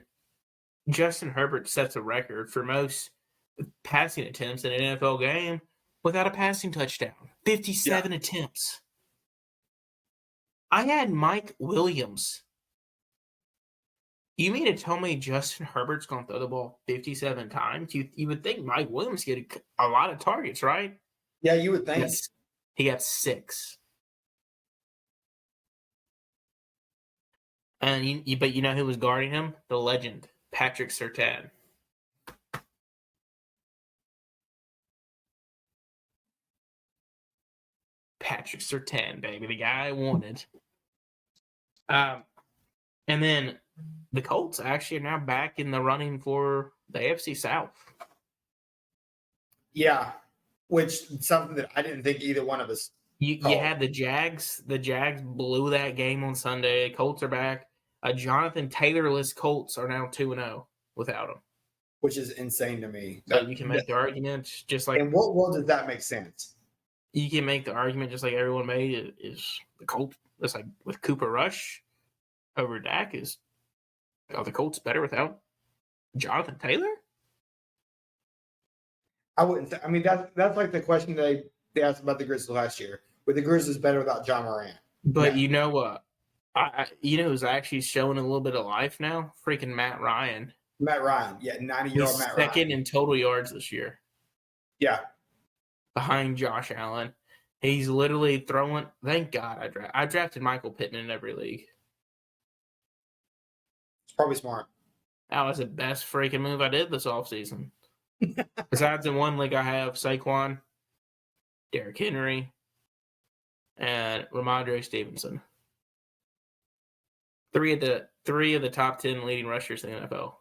Justin Herbert sets a record for most passing attempts in an NFL game without a passing touchdown. 57 attempts. I had Mike Williams. You mean to tell me Justin Herbert's going to throw the ball 57 times? You would think Mike Williams get a lot of targets, right? Yeah, you would think. He got 6. And but you know who was guarding him? The legend, Patrick Surtain. Patrick Surtain, baby, the guy I wanted. And then the Colts actually are now back in the running for the AFC South. Yeah, which is something that I didn't think either one of us. You had the Jags. The Jags blew that game on Sunday. Colts are back. Jonathan Taylor-less Colts are now 2-0 without him, which is insane to me. So you can make the argument just like. In what world does that make sense? you can make the argument just like everyone made is the Colts. It's like with Cooper Rush over Dak are the Colts better without Jonathan Taylor? I wouldn't say. I mean, that's like the question they asked about the Grizzlies last year. Were the Grizzlies better without John Morant? But No. you know what? You know who's actually showing a little bit of life now? Freaking Matt Ryan. Matt Ryan. Yeah, 90-year-old Matt Ryan. Second in total yards this year. Yeah. Behind Josh Allen. He's literally throwing. Thank God I drafted Michael Pittman in every league. It's probably smart. That was the best freaking move I did this offseason. Besides in one league, I have Saquon, Derrick Henry, and Ramondre Stevenson. Three of the top 10 leading rushers in the NFL.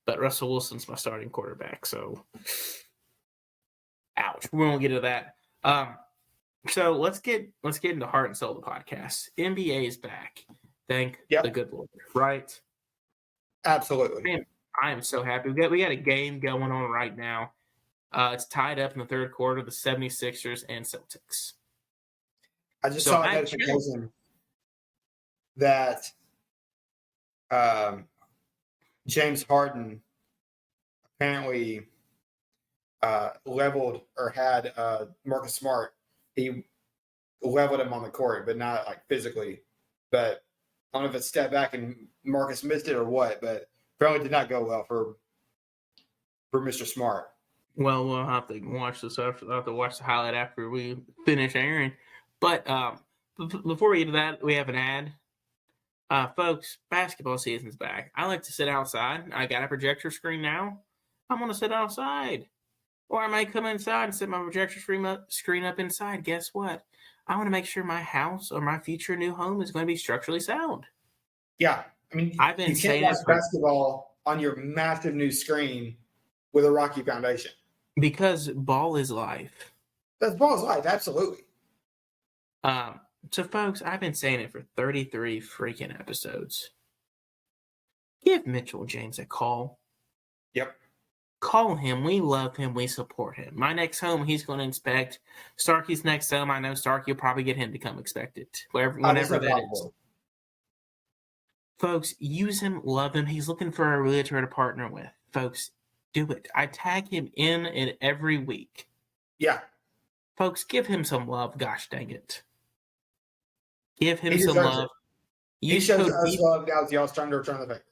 But Russell Wilson's my starting quarterback, so ouch. We won't get to that. So let's get into heart and soul of the podcast. NBA is back. Thank the good Lord, right? Absolutely. I am so happy. We got a game going on right now. It's tied up in the third quarter, the 76ers and Celtics. I just saw a notification that James Harden apparently leveled or had Marcus Smart. He leveled him on the court, but not like physically. But I don't know if it's stepped back and Marcus missed it or what, but apparently did not go well for Mr. Smart. Well, we'll have to watch this after. I'll have to watch the highlight after we finish airing. But before we get to that, we have an ad. Folks, basketball season's back. I like to sit outside. I got a projector screen now. I'm going to sit outside. Or I might come inside and set my projector screen up inside. Guess what? I want to make sure my house or my future new home is going to be structurally sound. Yeah. I mean, I've been saying watch basketball on your massive new screen with a rocky foundation. Because ball is life. That's ball is life, absolutely. So, folks, I've been saying it for 33 freaking episodes. Give Mitchell James a call. Yep. Call him. We love him. We support him. My next home, he's going to inspect. Starkey's next home, I know Starkey will probably get him to come inspect it. Whenever that is. Folks, use him, love him. He's looking for a realtor to partner with. Folks, do it. I tag him in it every week. Yeah. Folks, give him some love. Gosh dang it. Give him some love. He shows us love. Now y'all starting to return the favor.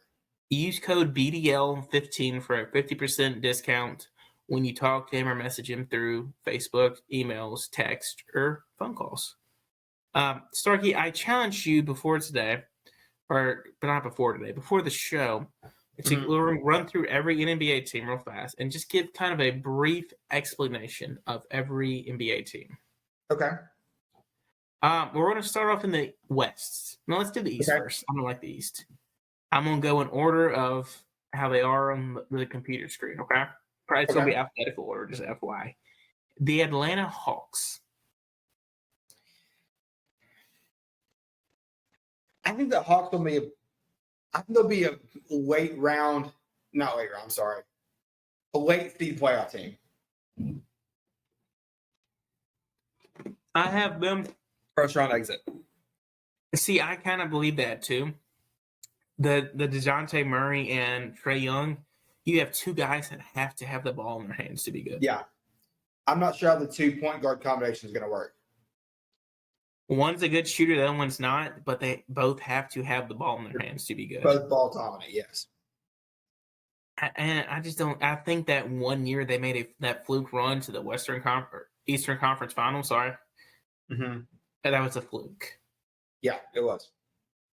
Use code BDL15 for a 50% discount when you talk to him or message him through Facebook, emails, text, or phone calls. Starkey, I challenged you before today, before the show, to run through every NBA team real fast and just give kind of a brief explanation of every NBA team. Okay. We're going to start off in the West. Now, let's do the East first. I'm going to like the East. I'm going to go in order of how they are on the computer screen, okay? Probably it's going to be alphabetical order, just FYI. The Atlanta Hawks. I think the Hawks will be they'll be a late seed playoff team. I have them first round exit. See, I kind of believe that too. The DeJounte Murray and Trae Young, you have two guys that have to have the ball in their hands to be good. Yeah. I'm not sure how the 2 point guard combination is going to work. One's a good shooter, the other one's not, but they both have to have the ball in their hands to be good. Both ball dominant, yes. And I just don't. I think that 1 year they made that fluke run to the Eastern Conference Final. Sorry, and that was a fluke. Yeah, it was.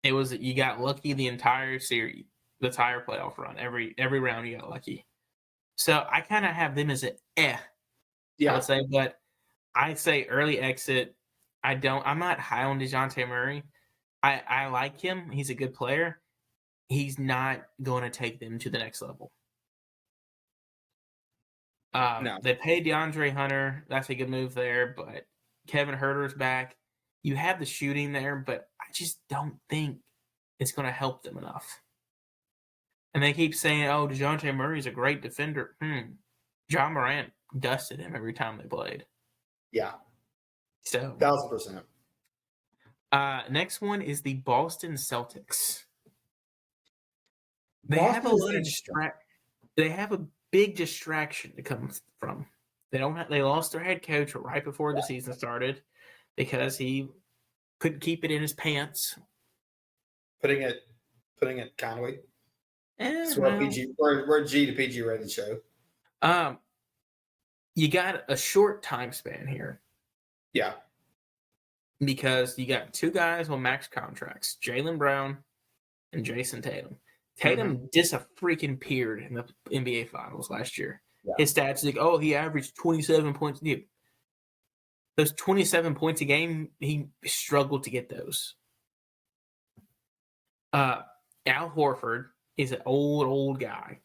It was. You got lucky the entire series, the entire playoff run. Every round you got lucky. So I kind of have them as Yeah. I would say, but I say early exit. I'm not high on DeJounte Murray. I like him. He's a good player. He's not going to take them to the next level. No. They paid DeAndre Hunter. That's a good move there, but Kevin Huerter's back. You have the shooting there, but I just don't think it's going to help them enough. And they keep saying, DeJounte Murray's a great defender. John Morant dusted him every time they played. Yeah, So 1,000%. next one is the Boston Celtics. They have a Boston is lot of interesting. They have a big distraction to come from. They lost their head coach right before the season started because he couldn't keep it in his pants. Putting it kindly. Well, We're G to PG rated show. You got a short time span here. Yeah. Because you got two guys on max contracts, Jaylen Brown and Jason Tatum. Tatum freaking peered in the NBA Finals last year. Yeah. His stats like, he averaged 27 points. Dude, those 27 points a game, he struggled to get those. Al Horford is an old guy.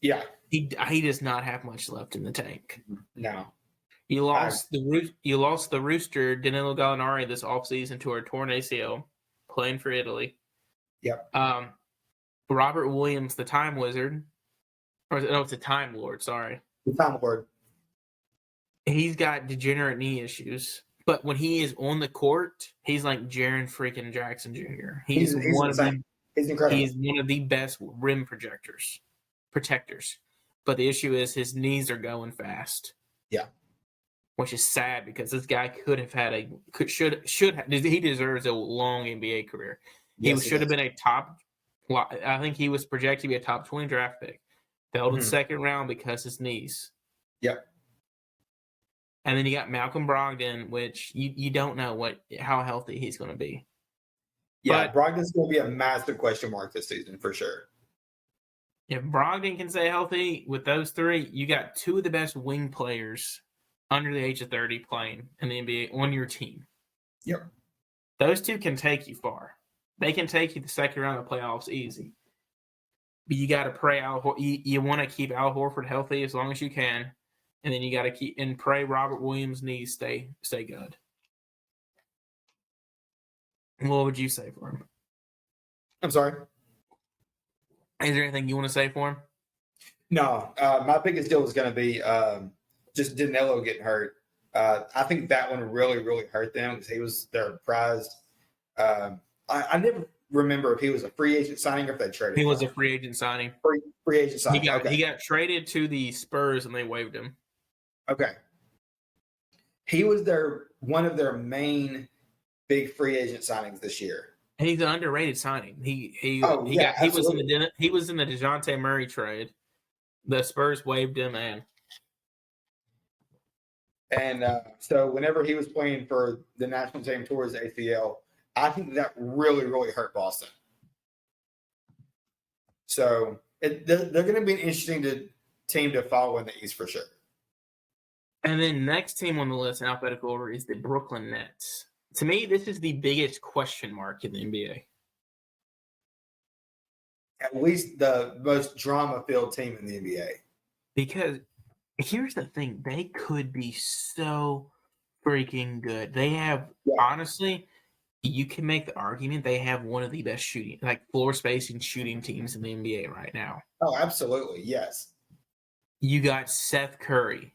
Yeah. He does not have much left in the tank. No. You lost the Rooster, Danilo Gallinari, this offseason to a torn ACL, playing for Italy. Yep. Robert Williams, the Time Wizard, it's a Time Lord. Sorry, the Time Lord. He's got degenerate knee issues, but when he is on the court, he's like Jaren freaking Jackson Jr. He's incredible. He's one of the best rim protectors. But the issue is his knees are going fast. Yeah. Which is sad because this guy he deserves a long NBA career. He should have been a top. I think he was projected to be a top 20 draft pick. Fell in second round because his knees. Yep. And then you got Malcolm Brogdon, which you don't know how healthy he's going to be. Yeah, Brogdon's going to be a massive question mark this season for sure. If Brogdon can stay healthy with those three, you got two of the best wing players under the age of 30 playing in the NBA on your team. Yep. Those two can take you far. They can take you the second round of the playoffs easy. But you got to pray you want to keep Al Horford healthy as long as you can, and then you got to pray Robert Williams' knees stay good. What would you say for him? I'm sorry? Is there anything you want to say for him? No. My biggest deal was going to be just Danilo getting hurt. I think that one really, really hurt them because he was their prized. I never remember if he was a free agent signing or if they traded him. He was a free agent signing. Free agent signing. He got traded to the Spurs and they waived him. Okay. He was one of their main big free agent signings this year. He's an underrated signing. He was in the DeJounte Murray trade. The Spurs waived him and so whenever he was playing for the national team towards ACL, I think that really, really hurt Boston. So they're going to be an interesting team to follow in the East for sure. And then next team on the list in alphabetical order is the Brooklyn Nets. To me, this is the biggest question mark in the NBA. At least the most drama-filled team in the NBA. Because here's the thing. They could be so freaking good. They have, honestly, you can make the argument they have one of the best floor spacing shooting teams in the NBA right now. Oh, absolutely. Yes. You got Seth Curry,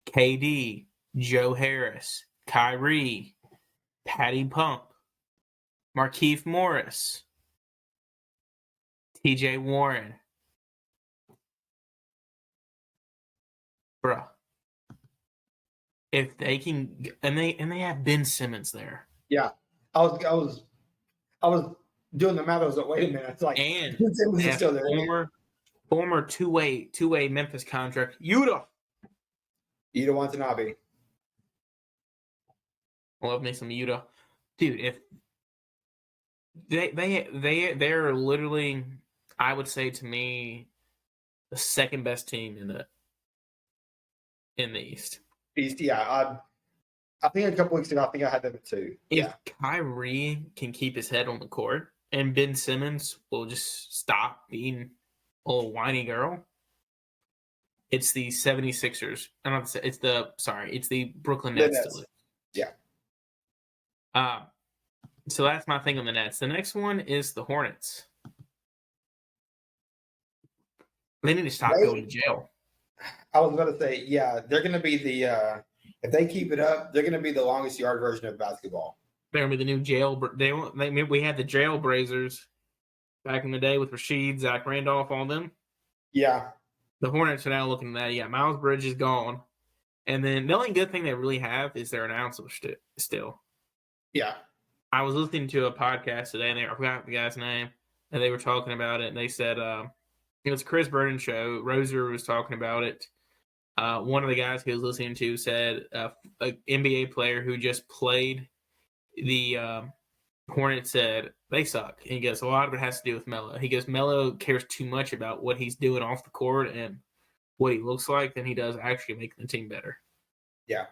KD, Joe Harris, Kyrie, Patty Pump, Markieff Morris, TJ Warren. Bruh. If they can, and they have Ben Simmons there. Yeah. I was doing the math. I was like, wait a minute. It's like and Ben Simmons is still there. Former two-way Memphis contract, Yuta Watanabe. Love me some Yuta, dude. If they're literally, I would say to me, the second best team in the East. Yeah. I think a couple weeks ago, I had them at 2. If Kyrie can keep his head on the court and Ben Simmons will just stop being a little whiny girl, it's the 76ers. It's the Brooklyn Nets. Yeah. So that's my thing on the Nets. The next one is the Hornets. They need to stop going to jail. I was about to say, yeah, they're going to be the If they keep it up, they're going to be the longest yard version of basketball. They're gonna be the new jail. We had the Jailblazers back in the day with Rasheed, Zach Randolph, all them. Yeah. The Hornets are now looking at that. Yeah, Miles Bridge is gone, and then the only good thing they really have is their announcer still. Yeah. I was listening to a podcast today, and I forgot the guy's name, and they were talking about it, and they said it was Chris Burden's show. Roser was talking about it. One of the guys he was listening to said an NBA player who just played the Hornets said they suck. And he goes, a lot of it has to do with Melo. He goes, Melo cares too much about what he's doing off the court and what he looks like than he does actually making the team better. Yeah.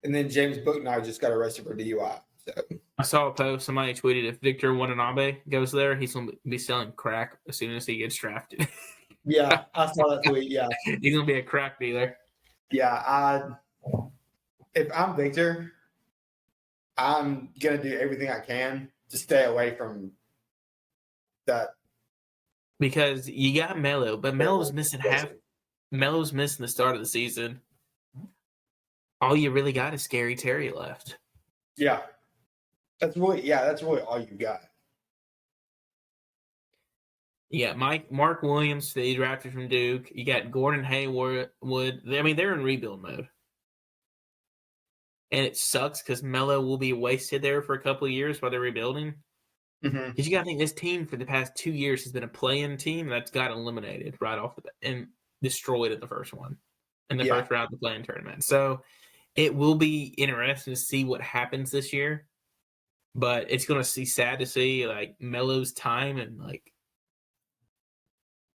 And then James Bouknight just got arrested for DUI. So I saw a post. Somebody tweeted if Victor Watanabe goes there, he's going to be selling crack as soon as he gets drafted. Yeah, I saw that tweet. Yeah. He's going to be a crack dealer. Yeah. If I'm Victor, I'm going to do everything I can to stay away from that. Because you got Melo, but Melo's missing Melo's missing the start of the season. All you really got is Scary Terry left. Yeah. That's really all you got. You got Mark Williams, they drafted from Duke. You got Gordon Hayward. I mean, they're in rebuild mode. And it sucks because Melo will be wasted there for a couple of years while they're rebuilding. Because you got to think this team for the past 2 years has been a play-in team that's got eliminated right off the bat and destroyed in the first one, in the first round of the play-in tournament. So it will be interesting to see what happens this year. But it's going to be sad to see like Melo's time and like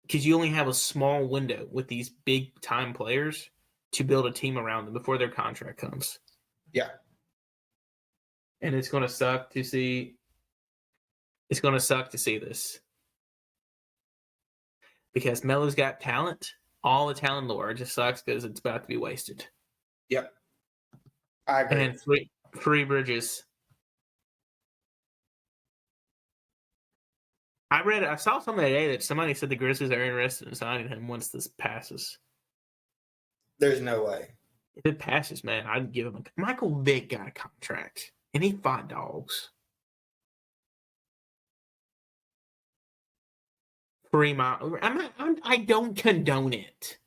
because you only have a small window with these big time players to build a team around them before their contract comes. Yeah. And it's going to suck to see. It's going to suck to see this because Melo's got talent, all the talent in the world. It just sucks because it's about to be wasted. Yep. I agree. And free Bridges. I saw something today that somebody said the Grizzlies are interested in signing him once this passes. There's no way. If it passes, man, I'd give him Michael Vick got a contract, and he fought dogs. I don't condone it.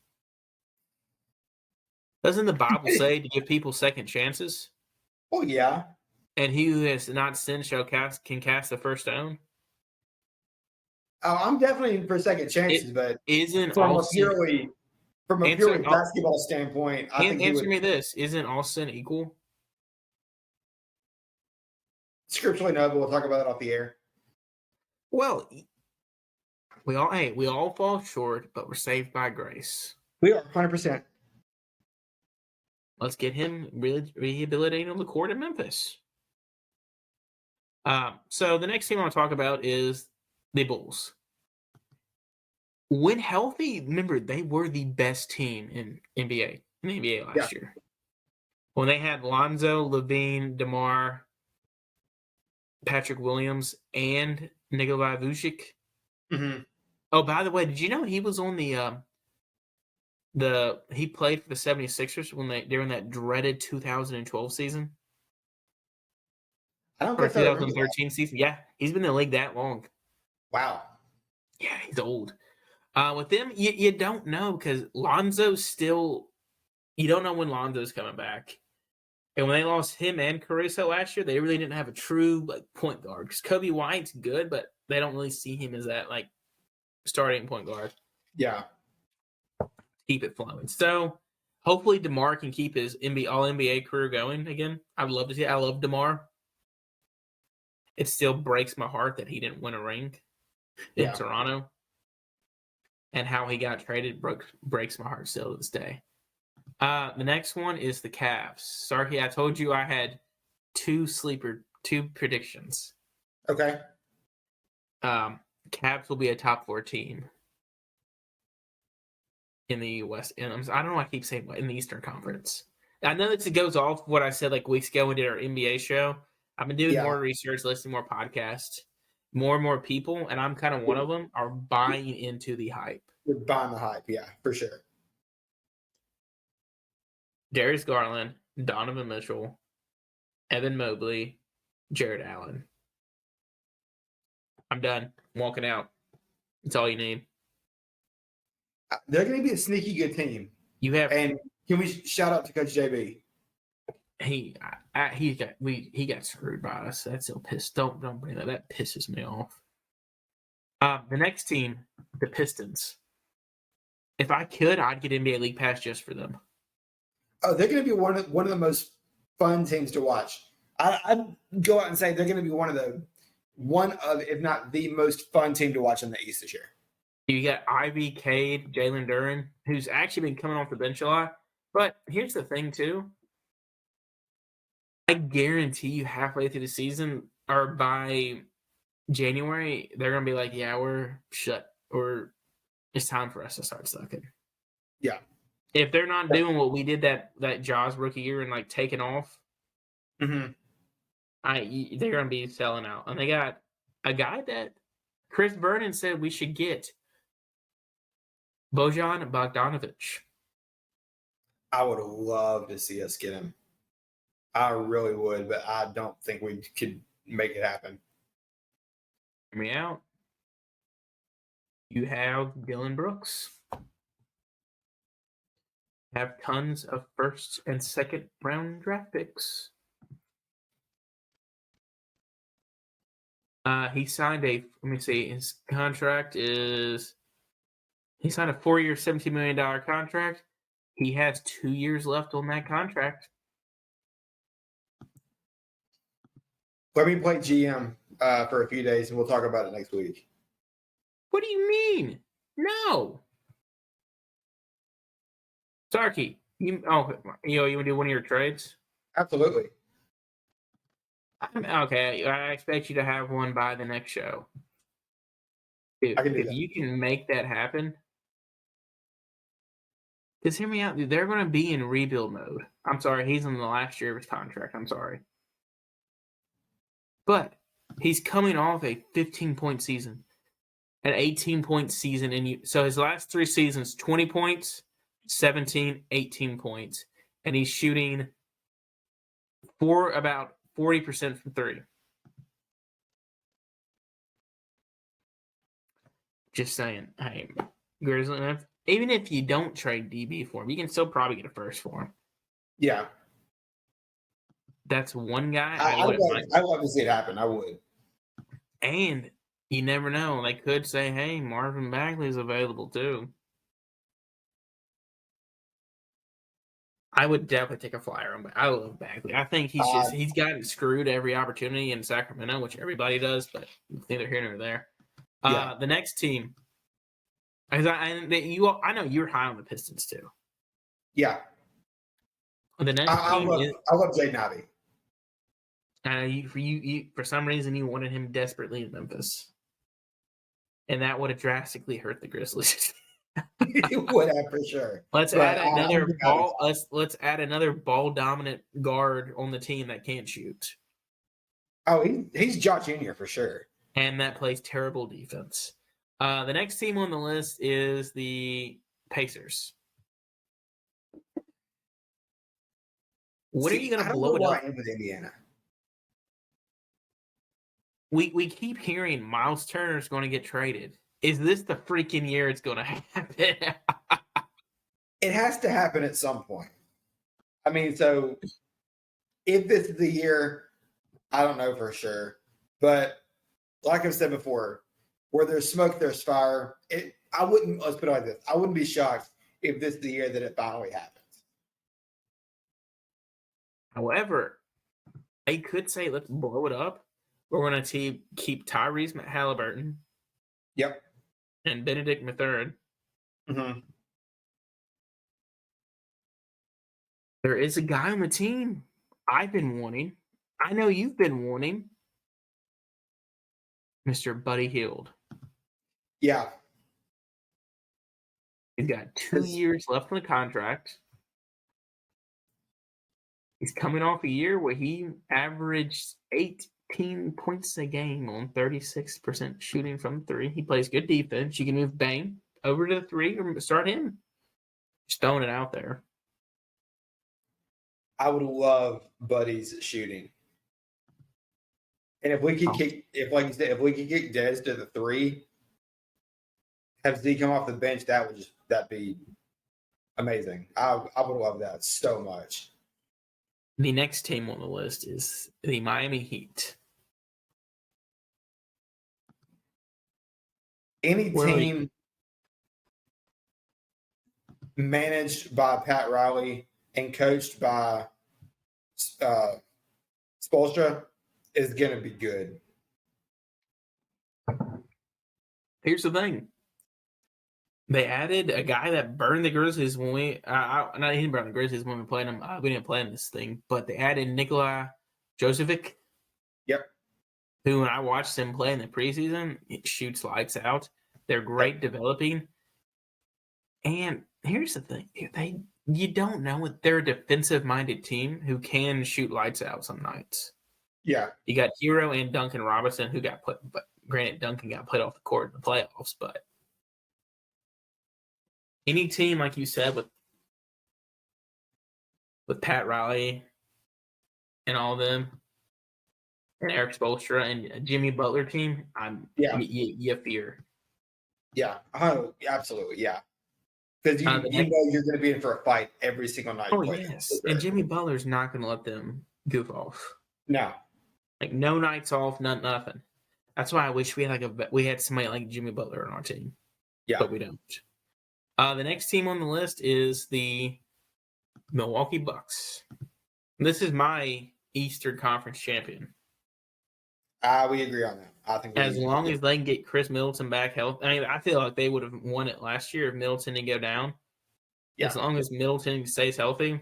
Doesn't the Bible say to give people second chances? Oh, yeah. And he who has not sinned can cast the first stone? Oh, I'm definitely for second chances, but from a purely basketball standpoint, I think answer me this: isn't all sin equal? Scripturally, no, but we'll talk about it off the air. Well, we all fall short, but we're saved by grace. We are 100%. Let's get him rehabilitated on the court in Memphis. So the next team I want to talk about is the Bulls. When healthy, remember, they were the best team in the NBA last year. When they had Lonzo, Levine, DeMar, Patrick Williams, and Nikola Vucevic. Mm-hmm. Oh, by the way, did you know he was on he played for the 76ers during that dreaded 2012 season? I don't or think 2013 season. Yeah, he's been in the league that long. Wow. Yeah, he's old. With them, you don't know because Lonzo's still. You don't know when Lonzo's coming back. And when they lost him and Caruso last year, they really didn't have a true point guard. Because Kobe White's good, but they don't really see him as that starting point guard. Yeah. Keep it flowing. So hopefully DeMar can keep his all NBA career going again. I'd love to see. I love DeMar. It still breaks my heart that he didn't win a ring in Toronto. And how he got traded breaks my heart still to this day. The next one is the Cavs. Sorry, I told you I had two predictions. Okay. Cavs will be a top 4 team in the West. And I don't know why I keep saying in the Eastern Conference. I know that it goes off what I said weeks ago when we did our NBA show. I've been doing more research, listening to more podcasts. More and more people, and I'm kind of one of them, are buying into the hype. We're buying the hype, yeah, for sure. Darius Garland, Donovan Mitchell, Evan Mobley, Jared Allen. I'm done. I'm walking out. That's all you need. They're going to be a sneaky good team. You have And can we shout out to Coach JB? he got screwed by us. That's so pissed. Don't bring that. That pisses me off. The next team, the Pistons. If I could, I'd get NBA League Pass just for them. Oh, they're going to be one of the most fun teams to watch. I'd go out and say they're going to be one of, if not the most fun team to watch in the East this year. You got Ivy, Cade, Jalen Duren, who's actually been coming off the bench a lot. But here's the thing, too. I guarantee you halfway through the season or by January, they're going to be like, yeah, we're shut. Or it's time for us to start sucking. Yeah. If they're not doing what we did that Jaws rookie year and like taking off, mm-hmm. they're going to be selling out. And they got a guy that Chris Vernon said we should get, Bojan Bogdanovic. I would love to see us get him. I really would, but I don't think we could make it happen. Hear me out. You have Dylan Brooks. Have tons of first and second round draft picks. He signed let me see, his contract is, he signed a 4-year, $17 million contract. He has 2 years left on that contract. Let me play GM for a few days, and we'll talk about it next week. What do you mean? No. Starkey, you want to do one of your trades? Absolutely. Okay, I expect you to have one by the next show. If you can make that happen, because hear me out, dude, they're going to be in rebuild mode. I'm sorry, he's in the last year of his contract. I'm sorry. But he's coming off a 15-point season, an 18-point season. So his last 3 seasons, 20 points, 17, 18 points. And he's shooting for about 40% from 3. Just saying. Hey, Grizzly, even if you don't trade DB for him, you can still probably get a first for him. Yeah. That's one guy. I'd love to see it happen. I would. And you never know. They could say, hey, Marvin Bagley's available too. I would definitely take a flyer on. I love Bagley. I think he's gotten screwed every opportunity in Sacramento, which everybody does, but neither here nor there. The next team, because I know you're high on the Pistons too. Yeah. The next team I love Jaden Ivey. You for some reason you wanted him desperately in Memphis, and that would have drastically hurt the Grizzlies. It would have for sure. Let's add another ball dominant guard on the team that can't shoot. Oh, he's Josh Jr. for sure, and that plays terrible defense. The next team on the list is the Pacers. Are you going to blow it up? With Indiana. We keep hearing Miles Turner's going to get traded. Is this the freaking year it's going to happen? It has to happen at some point. I mean, so if this is the year, I don't know for sure. But like I've said before, where there's smoke, there's fire. Let's put it like this. I wouldn't be shocked if this is the year that it finally happens. However, they could say, let's blow it up. We're going to keep Tyrese Halliburton. Yep. And Benedict Mathurin. Mm-hmm. There is a guy on the team I've been wanting. I know you've been wanting. Mr. Buddy Hield. Yeah. He's got 2 years left on the contract. He's coming off a year where he averaged 18 points a game on 36% shooting from 3. He plays good defense. You can move Bane over to the 3 or start him. Just throwing it out there. I would love Buddy's shooting. And if we could kick, like you said, if we could kick Dez to the 3, have Z come off the bench, that'd be amazing. I would love that so much. The next team on the list is the Miami Heat. Any team managed by Pat Riley and coached by Spoelstra is going to be good. Here's the thing. They added a guy that burned the Grizzlies when he didn't burn the Grizzlies when we played them. We didn't play in this thing, but they added Nikola Josevic. Yep. Who, when I watched them play in the preseason, it shoots lights out. They're great developing. And here's the thing. You don't know it. They're a defensive-minded team who can shoot lights out some nights. Yeah. You got Hero and Duncan Robinson who got put, but granted, Duncan got put off the court in the playoffs, but any team, like you said, with Pat Riley and all of them, and Eric Spoelstra and Jimmy Butler team, you fear. Yeah, absolutely, yeah. Because you know you're going to be in for a fight every single night. Oh, yes. And Jimmy Butler's not going to let them goof off. No. Like, no nights off, nothing. That's why I wish we had somebody like Jimmy Butler on our team. Yeah. But we don't. The next team on the list is the Milwaukee Bucks. This is my Eastern Conference champion. We agree on that. I think as long as they can get Chris Middleton back healthy. I mean, I feel like they would have won it last year if Middleton didn't go down. Yeah. As long as Middleton stays healthy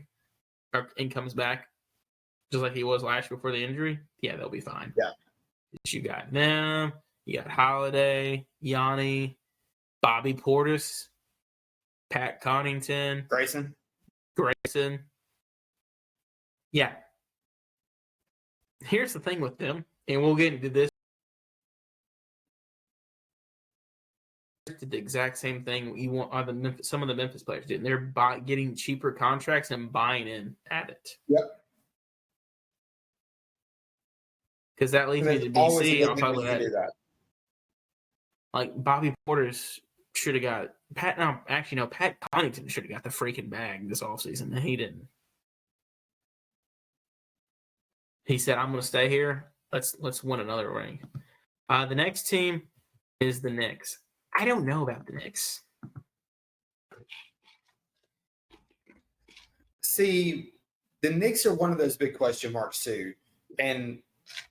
and comes back just like he was last year before the injury, yeah, they'll be fine. Yeah. You got them. You got Holiday, Yanni, Bobby Portis, Pat Connaughton, Grayson. Yeah. Here's the thing with them, and we'll get into this. Did the exact same thing you want some of the Memphis players did. They're getting cheaper contracts and buying in at it. Yep. Because that leads me to BC. I'll talk about that. Like Bobby Portis should have got Pat Connaughton should have got the freaking bag this offseason, and he didn't. He said, "I'm going to stay here. Let's win another ring." The next team is the Knicks. I don't know about the Knicks. See, the Knicks are one of those big question marks too, and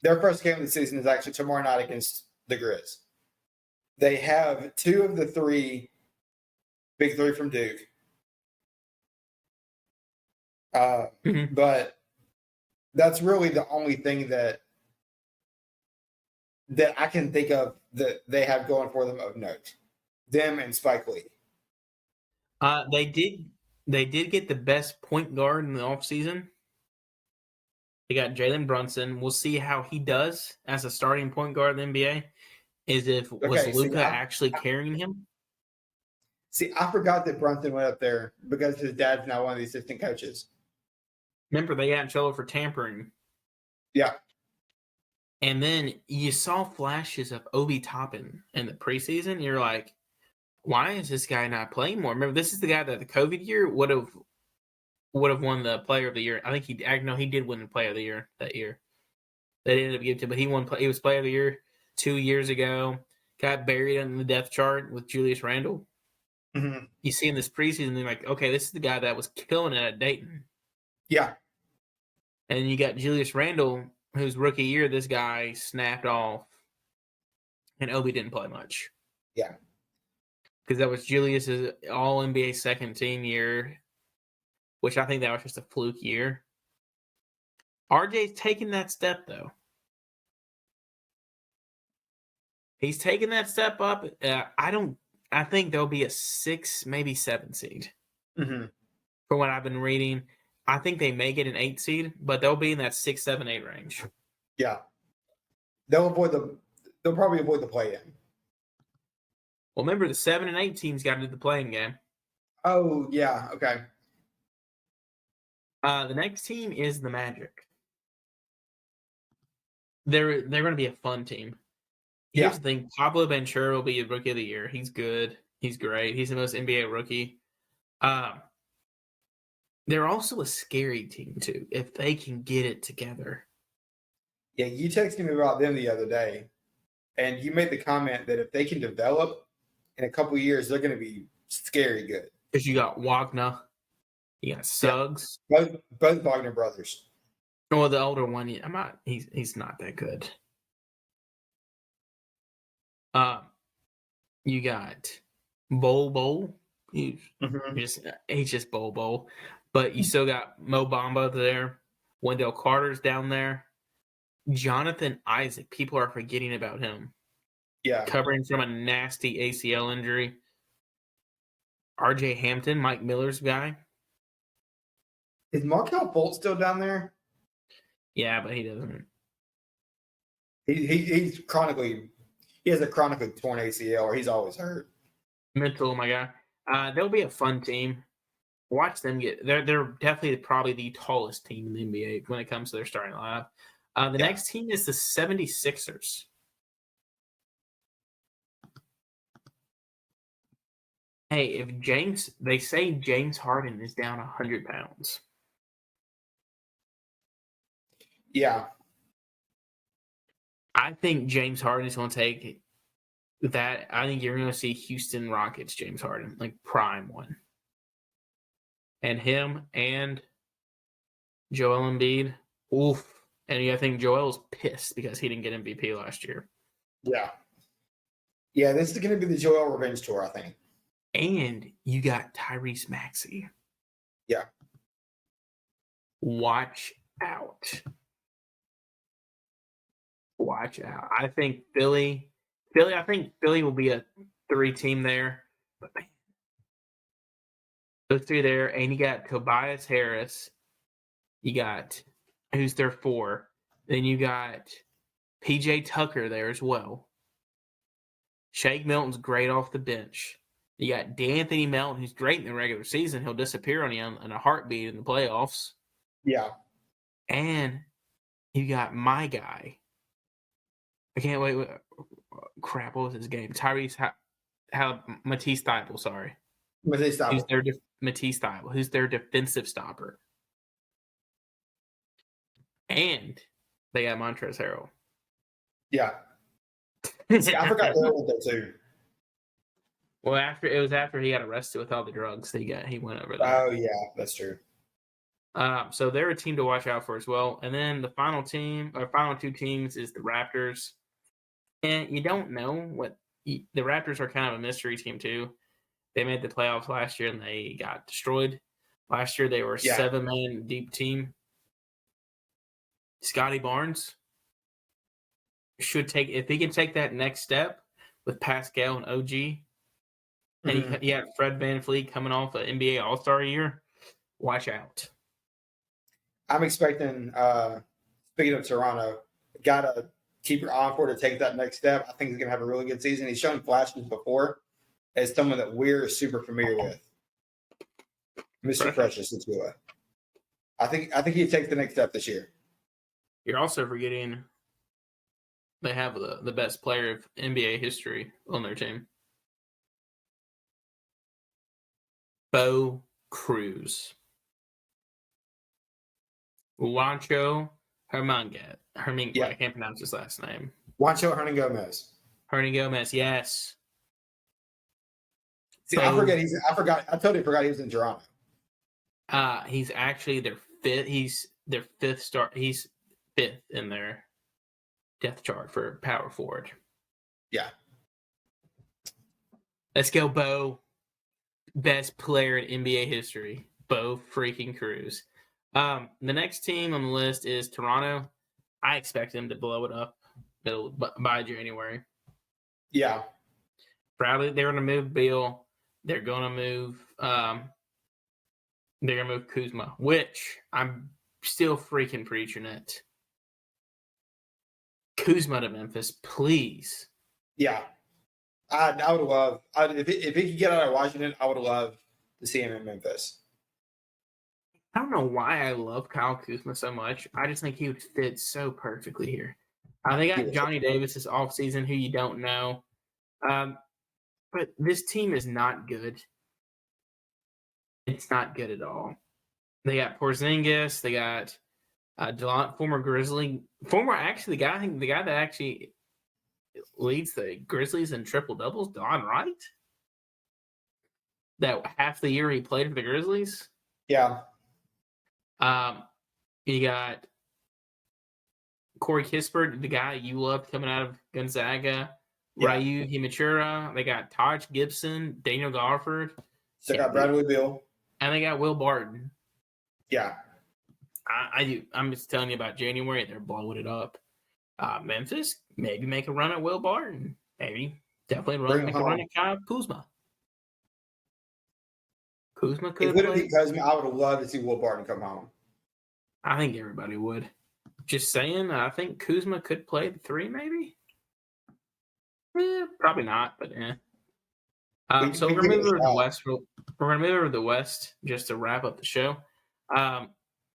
their first game of the season is actually tomorrow night against the Grizz. They have 2 of the 3 big 3 from Duke, but that's really the only thing that I can think of that they have going for them of note. Them and Spike Lee. They did get the best point guard in the offseason. They got Jalen Brunson. We'll see how he does as a starting point guard in the NBA. Was Luka actually carrying him? See, I forgot that Brunson went up there because his dad's now one of the assistant coaches. Remember, they got in trouble for tampering. Yeah. And then you saw flashes of Obi Toppin in the preseason. You're like, why is this guy not playing more? Remember, this is the guy that the COVID year would have won the Player of the Year. I think he did win the Player of the Year that year. They ended up giving to him, but he was Player of the Year 2 years ago. Got buried in the depth chart with Julius Randle. Mm-hmm. You see in this preseason, they're like, okay, this is the guy that was killing it at Dayton. Yeah. And you got Julius Randle, whose rookie year, this guy snapped off, and Obi didn't play much. Yeah. Because that was Julius's All-NBA second team year, which I think that was just a fluke year. RJ's taking that step, though. He's taking that step up. I think there'll be a 6, maybe 7 seed. Mm-hmm. From what I've been reading, I think they may get an 8 seed, but they'll be in that 6, 7, 8 range. Yeah. They'll probably avoid the play-in. Well, remember, the 7 and 8 teams got into the playing game. Oh, yeah. Okay. The next team is the Magic. They're going to be a fun team. Here's the thing: Pablo Ventura will be a rookie of the year. He's good. He's great. He's the most NBA rookie. They're also a scary team too if they can get it together. Yeah, you texted me about them the other day, and you made the comment that if they can develop in a couple of years, they're going to be scary good. Because you got Wagner, you got Suggs, both Wagner brothers. Well, the older one, he's not that good. You got Bol. He's just Bol. But you still got Mo Bamba there. Wendell Carter's down there. Jonathan Isaac. People are forgetting about him. Yeah. Covering from a nasty ACL injury. RJ Hampton, Mike Miller's guy. Is Markelle Fultz still down there? Yeah, but he doesn't. He has a chronically torn ACL, or he's always hurt. Mental, my guy. They'll be a fun team. Watch them get. They're definitely probably the tallest team in the NBA when it comes to their starting lineup. The next team is the 76ers. Hey, they say James Harden is down 100 pounds. Yeah. I think James Harden is going to take that. I think you're going to see Houston Rockets James Harden, like prime one. And him and Joel Embiid. Oof. And I think Joel's pissed because he didn't get MVP last year. Yeah. Yeah, this is going to be the Joel revenge tour, I think. And you got Tyrese Maxey. Yeah. Watch out. Watch out. I think Philly will be a 3 team there. But man, those 3 there, and you got Tobias Harris. You got who's their 4. Then you got PJ Tucker there as well. Shake Milton's great off the bench. You got D'Anthony Melton, who's great in the regular season. He'll disappear on you in a heartbeat in the playoffs. Yeah. And you got my guy. I can't wait. Crap, what was his game? Tyrese Matisse Thybulle, sorry. Matisse Thybulle. Matisse Thybulle, who's their defensive stopper. And they got Montrezl Harrell. Yeah. See, I forgot they were there too. Well, after he got arrested with all the drugs he went over there. Oh yeah, that's true. So they're a team to watch out for as well. And then the final 2 teams is the Raptors. And you don't know what the Raptors are kind of a mystery team too. They made the playoffs last year and they got destroyed. Last year they were a 7-man deep team. Scotty Barnes should take, if he can take that next step with Pascal and OG, and you have Fred VanVleet coming off an NBA All-Star year, watch out. I'm expecting, speaking of Toronto, got to keep your eye for to take that next step. I think he's going to have a really good season. He's shown flashes before as someone that we're super familiar with. Mr. Precious Achiuwa. I think he takes the next step this year. You're also forgetting they have the best player of NBA history on their team. Bo Cruz. Juancho Herminga. I can't pronounce his last name. Juancho Hernangomez. Hernangomez, yes. See, I totally forgot he was in Toronto. He's actually their 5th. He's their 5th star. He's 5th in their depth chart for power forward. Yeah. Let's go, Bo. Best player in NBA history, Bo freaking Cruz. The next team on the list is Toronto. I expect them to blow it up by January. Yeah. Probably they're going to move Beal. They're going to move. They're going to move Kuzma, which I'm still freaking preaching it. Kuzma to Memphis, please. Yeah. I would love if he could get out of Washington. I would love to see him in Memphis. I don't know why I love Kyle Kuzma so much. I just think he would fit so perfectly here. They He got was Johnny Davis this offseason, who you don't know. But this team is not good. It's not good at all. They got Porzingis. They got former Grizzly, the guy that actually leads the Grizzlies in triple doubles, Don Wright. That half the year he played for the Grizzlies. Yeah. You got Corey Kispert, the guy you loved coming out of Gonzaga. Yeah. Ryu Himachura. They got Taj Gibson, Daniel Garford. So got Bradley Beal. And they got Will Barton. Yeah. I'm just telling you about January. They're blowing it up. Memphis, maybe make a run at Will Barton. Maybe definitely make a run at Kyle Kuzma. Kuzma could If it would be Kuzma, I would have loved to see Will Barton come home. I think everybody would. Just saying, I think Kuzma could play the 3, maybe. Probably not, but yeah. So we're gonna move over to the West. We're gonna move over to the West just to wrap up the show. We're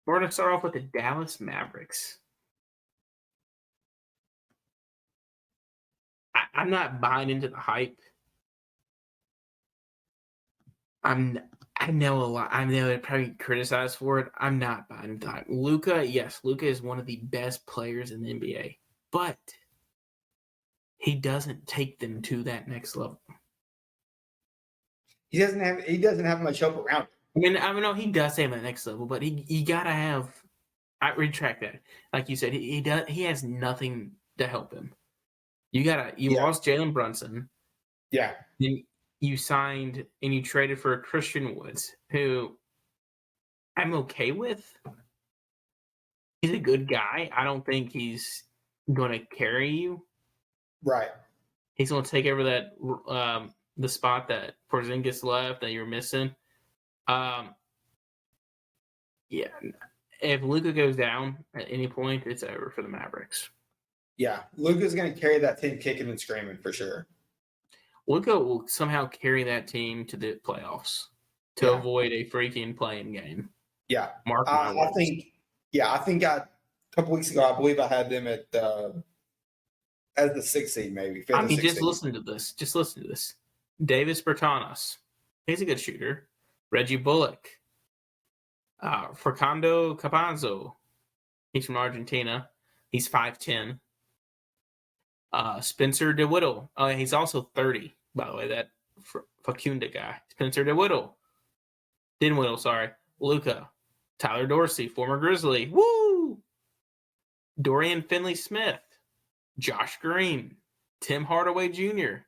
gonna start off with the Dallas Mavericks. I'm not buying into the hype. I know a lot. I know I'd probably criticized for it. I'm not buying into the hype. Luka is one of the best players in the NBA, but he doesn't take them to that next level. He doesn't have much help around him. I mean, no, he does have that next level, but he gotta have. I retract that. Like you said, he has nothing to help him. You lost Jalen Brunson. Yeah. Then you signed and you traded for Christian Woods, who I'm okay with. He's a good guy. I don't think he's going to carry you. Right. He's going to take over that the spot that Porzingis left that you're missing. Yeah. If Luka goes down at any point, it's over for the Mavericks. Yeah. Luka's going to carry that team kicking and screaming for sure. Luka will somehow carry that team to the playoffs to avoid a freaking playing game. Yeah. Mark my words. I think a couple weeks ago, I believe I had them at as the 6th seed, maybe. Just listen to this. Davis Bertanos. He's a good shooter. Reggie Bullock. Fernando Capazzo. He's from Argentina. He's 5'10". Spencer DeWiddle. He's also 30, by the way, that Facunda guy. Spencer Dinwiddie, sorry. Luka. Tyler Dorsey, former Grizzly. Woo! Dorian Finley-Smith. Josh Green. Tim Hardaway Jr.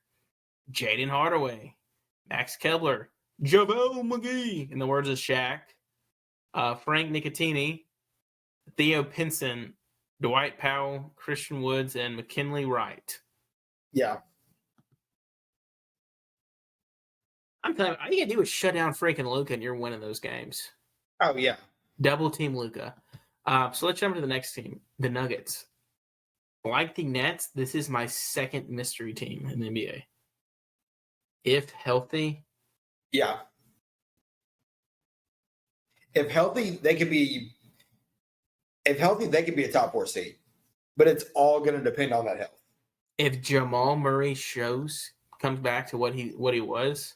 Jaden Hardaway. Max Kepler. JaVale McGee, in the words of Shaq. Frank Nicotini. Theo Pinson. Dwight Powell, Christian Woods, and McKinley Wright. Yeah. I'm telling you, all you gotta do is shut down freaking Luka and you're winning those games. Oh, yeah. Double team Luka. So let's jump to the next team, the Nuggets. Like the Nets, this is my second mystery team in the NBA. If healthy. Yeah. If healthy, they could be a top 4 seed. But it's all going to depend on that health. If Jamal Murray comes back to what he was,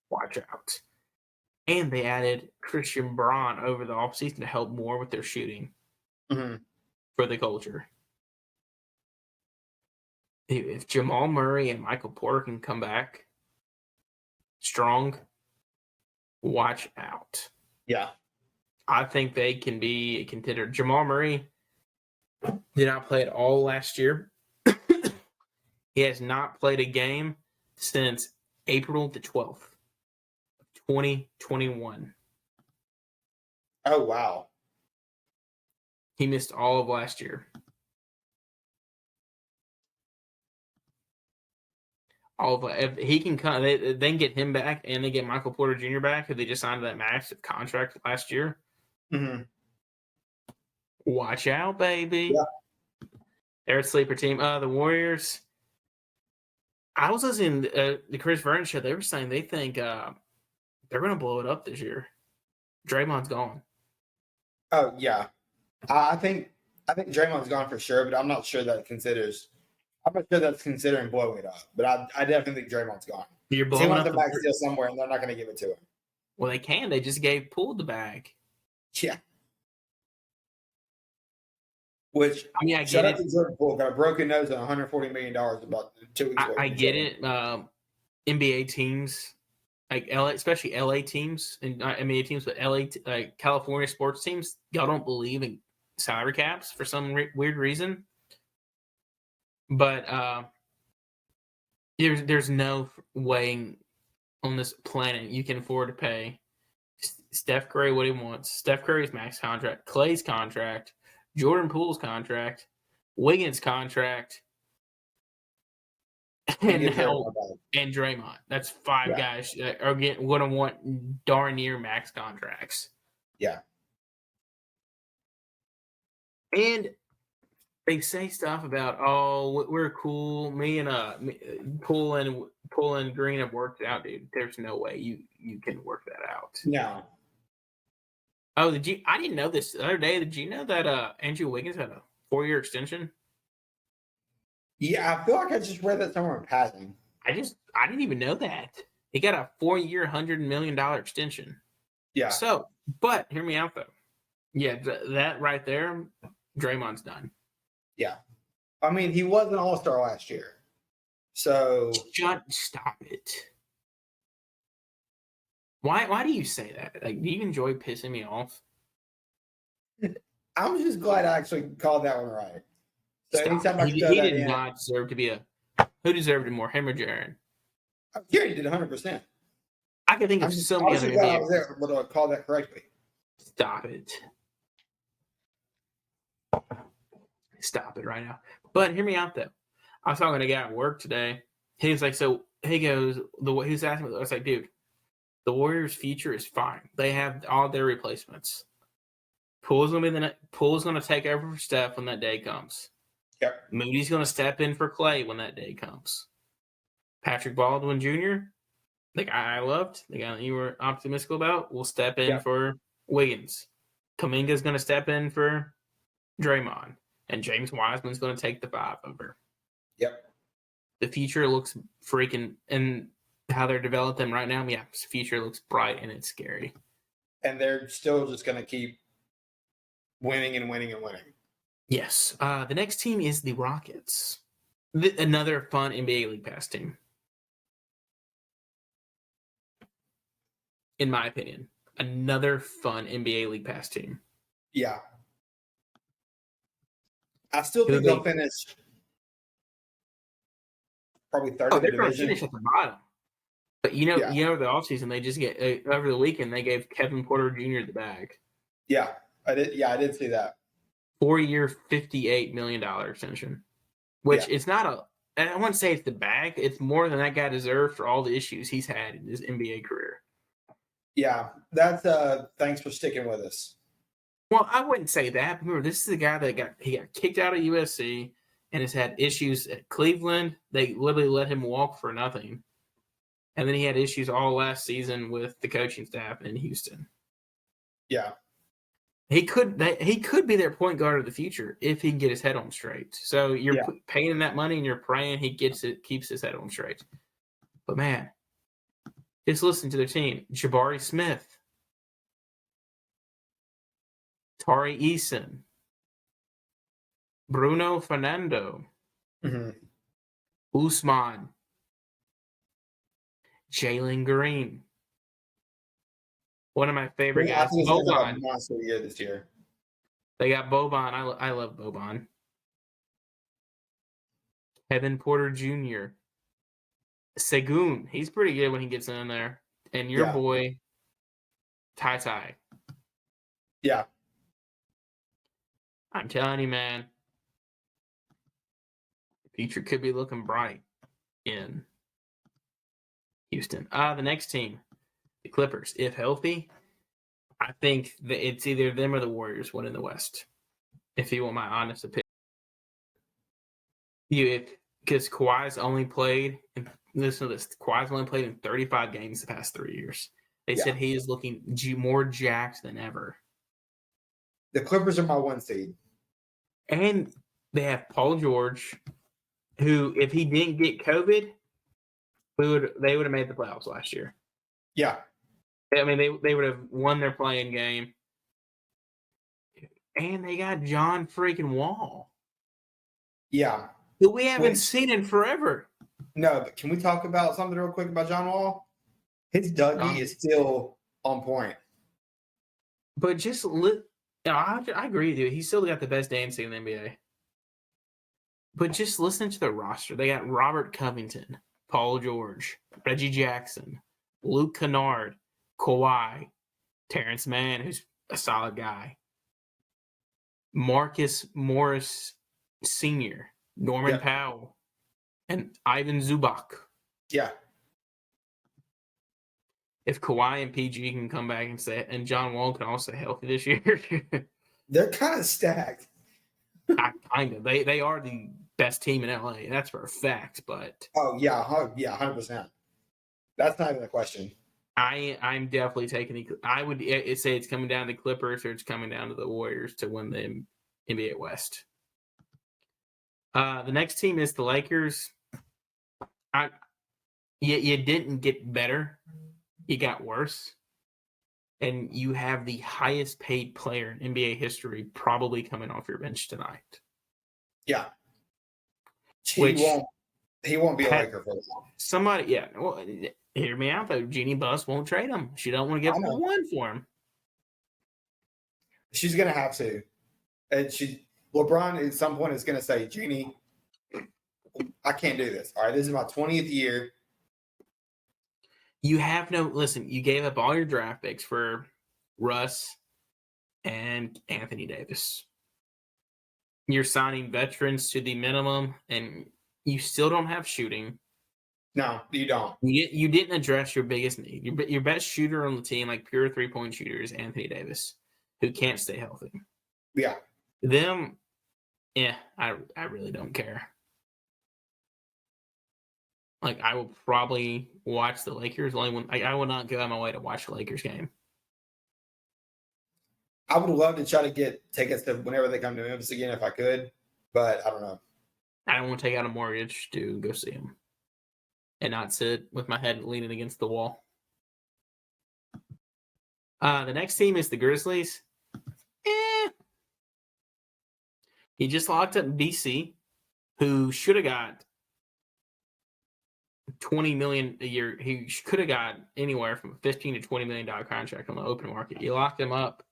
watch out. And they added Christian Braun over the offseason to help more with their shooting for the culture. If Jamal Murray and Michael Porter can come back strong, watch out. Yeah. I think they can be a contender. Jamal Murray did not play at all last year. He has not played a game since April the 12th, 2021. Oh, wow. He missed all of last year. If he can come, they can get him back and they get Michael Porter Jr. back, who they just signed that massive contract last year. Mm-hmm. Watch out, baby. Yeah. They're a sleeper team. The Warriors. I was listening to the Chris Vernon show. They were saying they think they're going to blow it up this year. Draymond's gone. Oh yeah, I think Draymond's gone for sure, but I'm not sure that considers. I'm not sure that's considering blowing it up, but I definitely think Draymond's gone. You're He blowing wants up a the max deal somewhere, and they're not going to give it to him. Well, they can. They just pulled the bag. Yeah. Which I mean, I shout get out it. to Jordan Poole, got a broken nose and $140 million about 2 weeks away. I get it. NBA teams, like LA, especially LA teams, and not NBA teams, but LA, California sports teams, y'all don't believe in salary caps for some weird reason. But there's no way on this planet you can afford to pay Steph Curry what he wants. Steph Curry's max contract, Clay's contract, Jordan Poole's contract, Wiggins' contract, and Draymond. That's 5 guys that are going to want darn near max contracts. Yeah. And they say stuff about, oh, we're cool. Me and Poole and Green have worked it out, dude. There's no way you can work that out. No. Oh, I didn't know this the other day. Did you know that Andrew Wiggins had a 4-year extension? Yeah, I feel like I just read that somewhere in passing. I didn't even know that. He got a 4-year, $100 million extension. Yeah. So, but hear me out though. Yeah, that right there, Draymond's done. Yeah. I mean, he was an all-star last year. So stop it. Why do you say that? Like, do you enjoy pissing me off? I'm just glad I actually called that one right. So anytime he did not deserve to be who deserved it more, him or Jaren? Jaren did 100%. I can think of so many other I was able to call that correctly. Stop it. Stop it right now. But hear me out though. I was talking to a guy at work today. He was like, so he goes, he was asking me, I was like, dude, the Warriors' future is fine. They have all their replacements. Poole's gonna take over for Steph when that day comes. Yep. Moody's gonna step in for Clay when that day comes. Patrick Baldwin Jr., the guy I loved, the guy that you were optimistic about, will step in for Wiggins. Kuminga's gonna step in for Draymond. And James Wiseman's gonna take the 5 over. Yep. The future looks freaking, and how they're developing right now, yeah, the future looks bright and it's scary. And they're still just going to keep winning and winning and winning. Yes. The next team is the Rockets. Another fun NBA League Pass team. In my opinion. Another fun NBA League Pass team. Yeah. I still think they'll finish probably third in the division. They're going to finish at the bottom. But the offseason, they just get over the weekend they gave Kevin Porter Jr. the bag. Yeah, I did. Yeah, I did see that. 4-year, $58 million extension, which it's not I wouldn't say it's the bag. It's more than that guy deserved for all the issues he's had in his NBA career. Yeah, that's thanks for sticking with us. Well, I wouldn't say that. Remember, this is the guy that got kicked out of USC and has had issues at Cleveland. They literally let him walk for nothing. And then he had issues all last season with the coaching staff in Houston. Yeah. He could be their point guard of the future if he can get his head on straight. So you're paying him that money and you're praying he keeps his head on straight. But man, just listen to their team. Jabari Smith, Tari Eason, Bruno Fernando, Usman, Jalen Green. One of my favorite guys, Boban. Monster year this year. They got Boban. I love Boban. Kevin Porter Jr. Segun. He's pretty good when he gets in there. And your boy, Ty. Yeah. I'm telling you, man. The future could be looking bright in Houston. The next team, the Clippers, if healthy, I think that it's either them or the Warriors winning the West. If you want my honest opinion, because Kawhi's only played. Listen to this: Kawhi's only played in 35 games the past 3 years. They said he is looking more jacked than ever. The Clippers are my 1 seed. And they have Paul George, who, if he didn't get COVID, they would have made the playoffs last year. Yeah. I mean, they would have won their playing game. And they got John freaking Wall. Yeah. Who we haven't seen in forever. No, but can we talk about something real quick about John Wall? His Dougie is still on point. But just I agree with you. He's still got the best dancing in the NBA. But just listen to the roster. They got Robert Covington, Paul George, Reggie Jackson, Luke Kennard, Kawhi, Terrence Mann, who's a solid guy, Marcus Morris Sr., Norman Powell, and Ivan Zubac. Yeah. If Kawhi and PG can come back and John Wall can also stay healthy this year, they're kind of stacked. Kind of. They are the best team in LA. That's for a fact. But 100%. That's not even a question. I'm definitely taking I would say it's coming down to Clippers or it's coming down to the Warriors to win the NBA West. The next team is the Lakers. You didn't get better. You got worse. And you have the highest paid player in NBA history probably coming off your bench tonight. Yeah. He won't be a Laker for long. Somebody, well, hear me out though. Jeannie Buss won't trade him. She don't want to give him one for him. She's gonna have to. And LeBron at some point is gonna say, Jeannie, I can't do this. All right, this is my 20th year. You have listen, you gave up all your draft picks for Russ and Anthony Davis. You're signing veterans to the minimum, and you still don't have shooting. No, you don't. You didn't address your biggest need. Your best shooter on the team, like pure three-point shooter, is Anthony Davis, who can't stay healthy. Yeah. I really don't care. Like, I will probably watch the Lakers. I will not go out of my way to watch the Lakers game. I would love to try to get tickets to whenever they come to Memphis again if I could, but I don't know. I don't want to take out a mortgage to go see them and not sit with my head leaning against the wall. The next team is the Grizzlies. He just locked up BC, who should have got $20 million a year. He could have got anywhere from a $15 to $20 million contract on the open market. You locked him up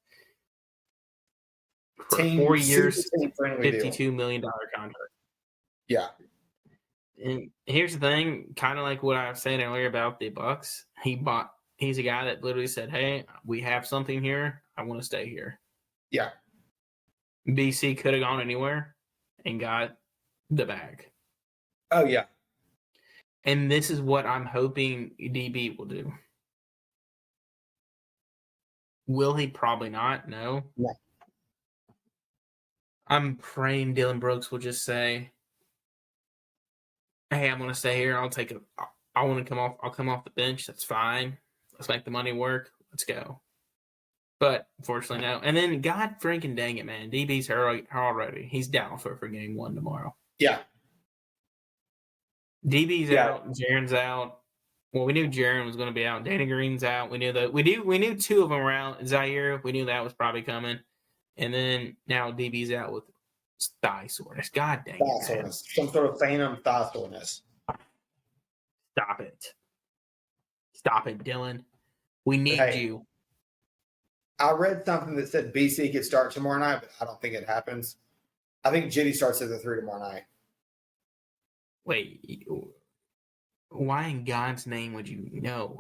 for 4 years, $52 million contract. Yeah. And here's the thing, kind of like what I was saying earlier about the Bucks. He's a guy that literally said, "Hey, we have something here. I want to stay here." Yeah. BC could have gone anywhere and got the bag. Oh, yeah. And this is what I'm hoping DB will do. Will he? Probably not. No. Yeah. I'm praying Dylan Brooks will just say, "Hey, I'm going to stay here. I want to come off. I'll come off the bench. That's fine. Let's make the money work. Let's go." But unfortunately, no. And then, God freaking dang it, man. DB's hurt already. He's down for game 1 tomorrow. Yeah. DB's out. Jaren's out. Well, we knew Jaren was going to be out. Danny Green's out. We knew 2 of them were out. Zaire, we knew that was probably coming. And then now DB's out with thigh soreness. God dang it. Soreness. Some sort of phantom thigh soreness. Stop it. Stop it, Dylan. We need you. I read something that said BC could start tomorrow night, but I don't think it happens. I think Jitty starts at the 3 tomorrow night. Wait. Why in God's name would you? No.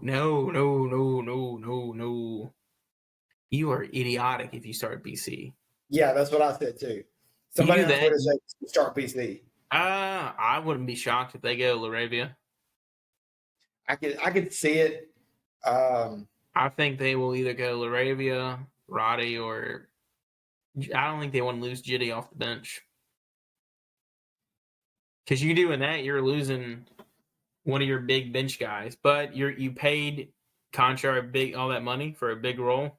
You are idiotic if you start BC. Yeah, that's what I said too. Somebody on Twitter said start BC. I wouldn't be shocked if they go Laravia. I could see it. I think they will either go Laravia, Roddy, or I don't think they want to lose Jitty off the bench. Because you doing that, you're losing one of your big bench guys. But you paid Conchar all that money for a big role.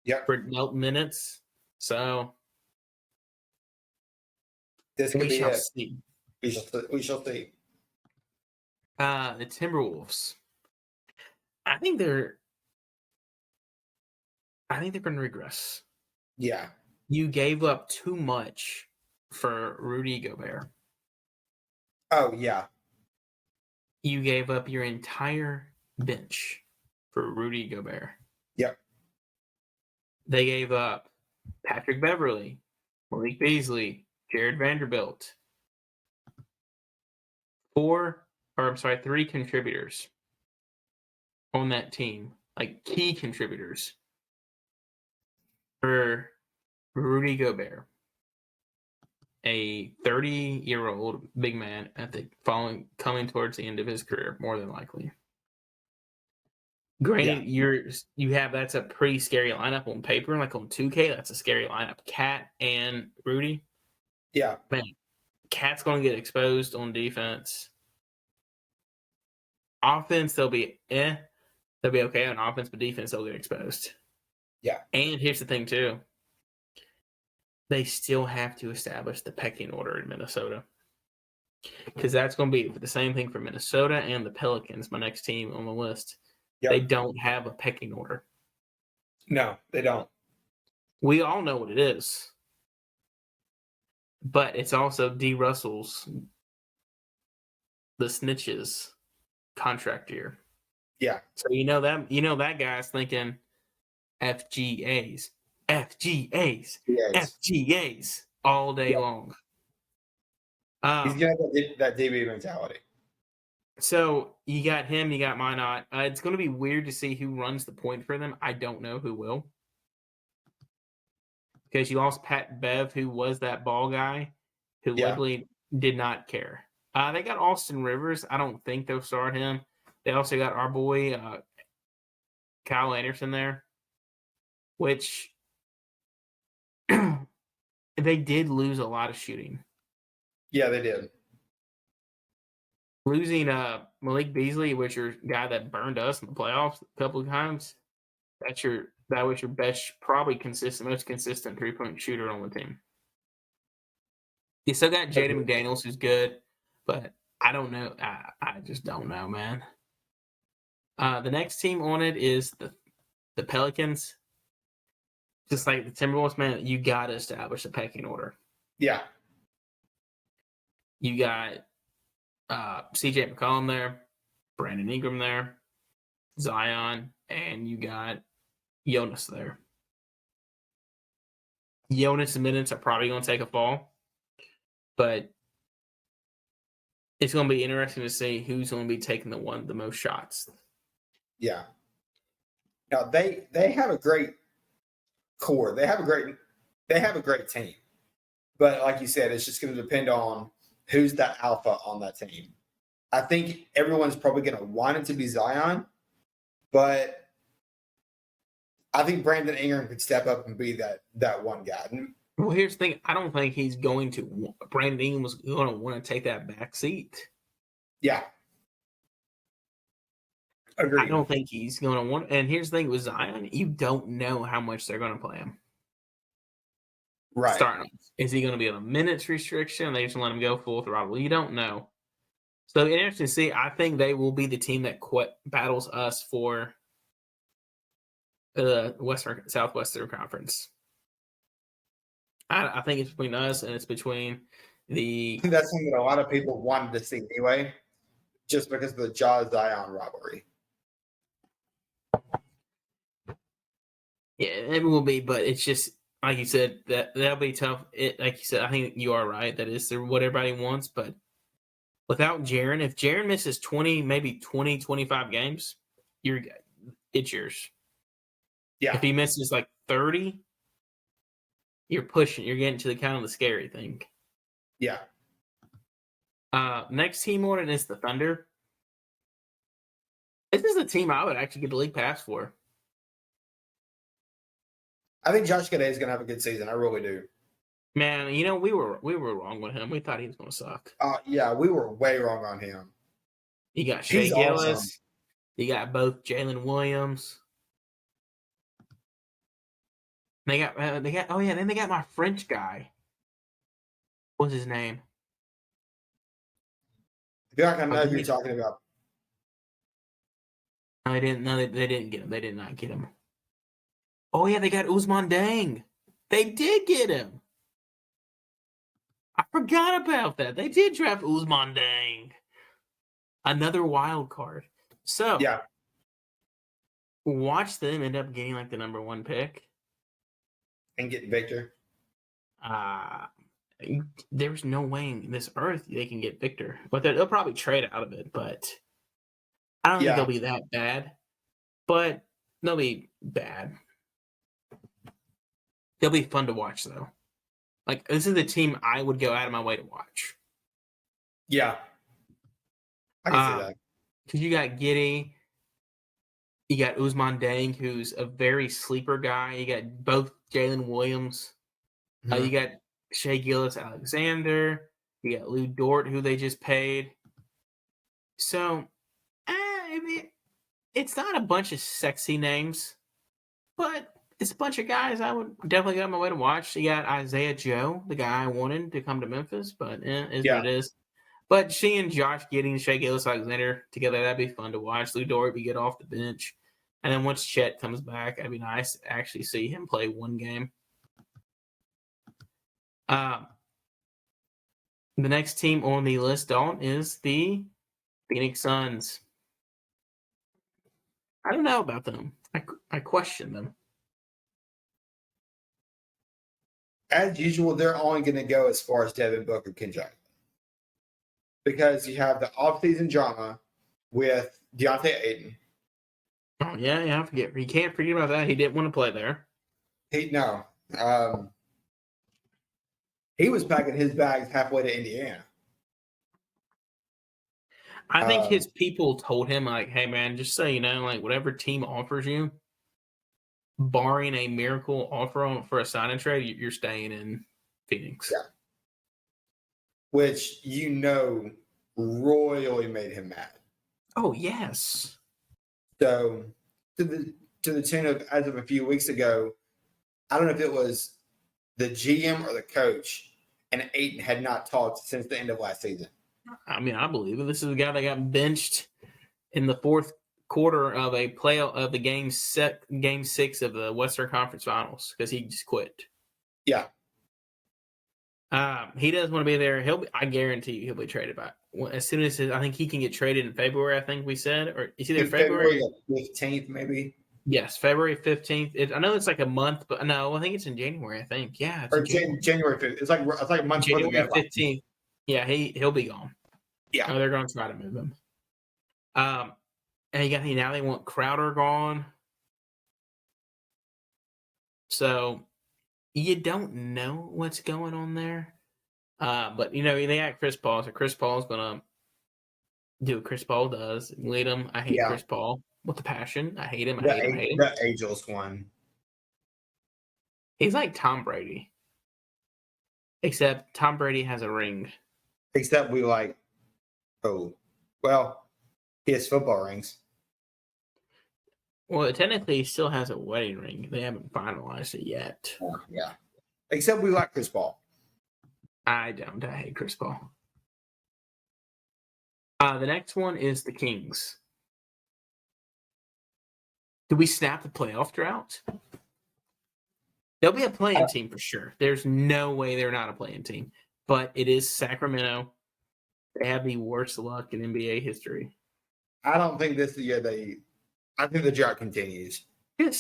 Yeah. For minutes. So This could we be shall it. see. We shall see. The Timberwolves. I think they're going to regress. Yeah. You gave up too much for Rudy Gobert. Oh, yeah. You gave up your entire bench for Rudy Gobert. Yep. They gave up Patrick Beverly, Malik Beasley, Jared Vanderbilt. 3 contributors on that team, like key contributors for Rudy Gobert, a 30-year-old big man coming towards the end of his career, more than likely. Granted, that's a pretty scary lineup on paper. Like on 2K, that's a scary lineup. Cat and Rudy. Yeah. Man, Cat's going to get exposed on defense. Offense, they'll be okay on offense, but defense, they'll get exposed. Yeah. And here's the thing, too. They still have to establish the pecking order in Minnesota. Because that's going to be the same thing for Minnesota and the Pelicans, my next team on the list. Yep. They don't have a pecking order. No, they don't. We all know what it is. But it's also D. Russell's, the snitches, contract year. Yeah. So that guy's thinking FGAs all day long. He's gonna have that DB mentality. So you got him, you got Minot. It's going to be weird to see who runs the point for them. I don't know who will. Because you lost Pat Bev, who was that ball guy, who literally did not care. They got Austin Rivers. I don't think they'll start him. They also got our boy Kyle Anderson there, which they did lose a lot of shooting. Yeah, they did. Losing Malik Beasley, which your guy that burned us in the playoffs a couple of times, that was your best, probably most consistent 3-point shooter on the team. You still got Jaden McDaniels, who's good, but I don't know. I just don't know, man. The next team on it is the Pelicans. Just like the Timberwolves, man, you got to establish a pecking order. Yeah. You got CJ McCollum there, Brandon Ingram there, Zion, and you got Jonas there. Jonas' minutes are probably going to take a fall, but it's going to be interesting to see who's going to be taking the most shots. Yeah. Now they have a great core. They have a great team. But like you said, it's just going to depend on who's that alpha on that team. I think everyone's probably going to want it to be Zion, but I think Brandon Ingram could step up and be that one guy. Well, here's the thing. I don't think he's going to. Brandon Ingram was going to want to take that back seat. Yeah. Agreed. I don't think he's going to want. And here's the thing with Zion, you don't know how much they're going to play him. Right. Starting. Is he going to be on a minutes restriction? They just let him go full throttle. You don't know. So interesting to see. I think they will be the team that battles us for the Southwestern Conference. I think it's between us and it's between the. I think that's something that a lot of people wanted to see anyway, just because of the Zion rivalry. Yeah, it will be, but it's just like you said that'll be tough. Like you said, I think you are right. That is what everybody wants, but without Jaren, if Jaren misses 25 games, it's yours. Yeah. If he misses like 30, you're getting to the kind of the scary thing. Yeah. Next team on it is the Thunder. This is a team I would actually get the league pass for. I think Josh Giddey is going to have a good season. I really do. Man, we were wrong with him. We thought he was going to suck. Yeah, we were way wrong on him. You got Shea Gillis. Awesome. You got both Jalen Williams. They got oh yeah, then they got my French guy. What's his name? I feel like I Oh, know who you're talking about. no, they didn't. No, they didn't get him. They did not get him. Oh yeah, they got Usman Dang. They did get him. I forgot about that. They did draft Usman Dang. Another wild card. So Yeah. watch them end up getting like the number 1 pick. And get Victor. Uh there's no way in this earth they can get Victor. But they'll probably trade out of it, but I don't think they'll Yeah. be that bad. But they'll be bad. They'll be fun to watch though. Like this is the team I would go out of my way to watch. Yeah. I can see that. Because you got Giddey, you got Usman Dang, who's a very sleeper guy. You got both Jalen Williams. You got Shea Gillis-Alexander. You got Lou Dort, who they just paid. So, I mean, it's not a bunch of sexy names, but it's a bunch of guys I would definitely go on my way to watch. You got Isaiah Joe, the guy I wanted to come to Memphis, but is what it is. But seeing Josh Giddey, Shea Gillis-Alexander together, that'd be fun to watch. Lou Dort would get off the bench. And then once Chet comes back, it'd be nice to actually see him play one game. The next team on the list, Dalton, is the Phoenix Suns. I don't know about them. I question them. As usual, they're only going to go as far as Devin Booker can jump. Because you have the offseason drama with Deontay Ayton. Oh, yeah, I forget. You can't forget about that. He didn't want to play there. He was packing his bags halfway to Indiana. I think his people told him, like, hey, man, just so you know, like, whatever team offers you, barring a miracle offer for a sign and trade, you're staying in Phoenix. Yeah. Which, royally made him mad. Oh, yes. So, to the tune of, as of a few weeks ago, I don't know if it was the GM or the coach, and Ayton had not talked since the end of last season. I mean, I believe it. This is the guy that got benched in the fourth quarter of a playoff of the game 6 of the Western Conference Finals because he just quit. Yeah. He doesn't want to be there. I guarantee you he'll be traded back. As soon as I think he can get traded in February, I think we said. Or is either February 15th, maybe? Yes, February 15th. I know it's like a month, but no, I think it's in January, I think. Yeah. It's or January 5th. It's like a month before January 15th. Yeah, he'll be gone. Yeah. Oh, they're going to try to move him. And now they want Crowder gone. So you don't know what's going on there. But they got Chris Paul, so Chris Paul's gonna do what Chris Paul does. Lead him. I hate Chris Paul with a passion. I hate him. I hate him. The ageless one. He's like Tom Brady. Except Tom Brady has a ring. Except he has football rings. Well, technically, he still has a wedding ring. They haven't finalized it yet. Yeah. Except we like Chris Paul. I don't. I hate Chris Paul. The next one is the Kings. Do we snap the playoff drought? They'll be a playing team for sure. There's no way they're not a playing team. But it is Sacramento. They have the worst luck in NBA history. I don't think this year I think the drought continues.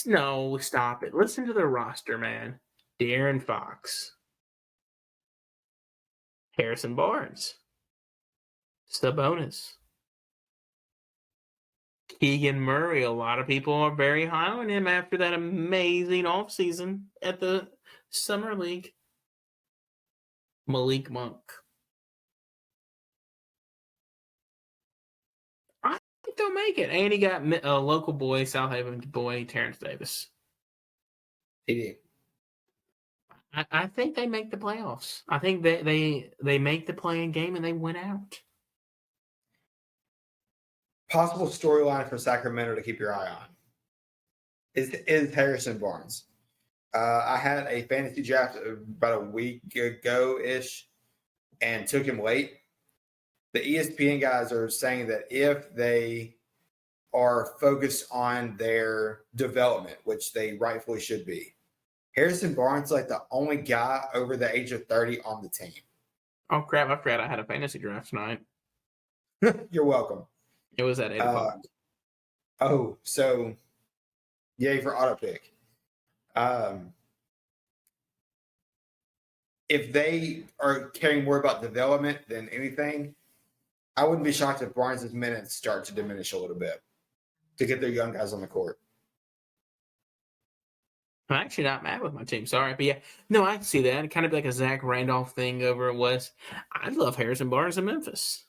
No, stop it. Listen to the roster, man. De'Aaron Fox. Harrison Barnes. Sabonis. Keegan Murray. A lot of people are very high on him after that amazing offseason at the Summer League. Malik Monk. I think they'll make it. And he got a local boy, South Haven boy, Terrence Davis. He did. I think they make the playoffs. I think they make the play-in game and they win out. Possible storyline for Sacramento to keep your eye on is Harrison Barnes. I had a fantasy draft about a week ago-ish and took him late. The ESPN guys are saying that if they are focused on their development, which they rightfully should be, Harrison Barnes is like the only guy over the age of 30 on the team. Oh, crap. I forgot I had a fantasy draft tonight. You're welcome. It was at 8 o'clock. Oh, so yay for auto pick. If they are caring more about development than anything, I wouldn't be shocked if Barnes' minutes start to diminish a little bit to get their young guys on the court. I'm actually not mad with my team. Sorry. But yeah, no, I can see that. It kind of like a Zach Randolph thing over at West. I love Harrison Barnes in Memphis.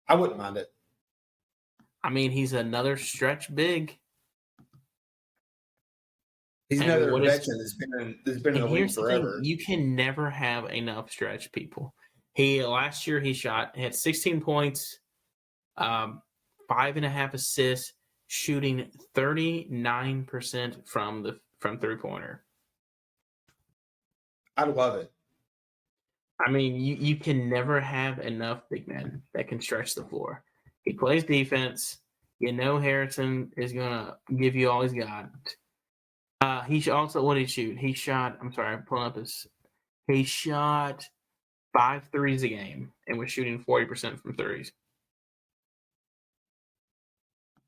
I wouldn't mind it. I mean, he's another stretch big. He's another veteran that's been in the league forever. You can never have enough stretch people. Last year he had 16 points, 5.5 assists, shooting 39% from 3-pointer. I love it. I mean, you can never have enough big men that can stretch the floor. He plays defense. You know Harrison is gonna give you all he's got. He also, what did he shoot? He shot, I'm sorry, I'm pulling up he shot 5 threes a game and was shooting 40% from threes.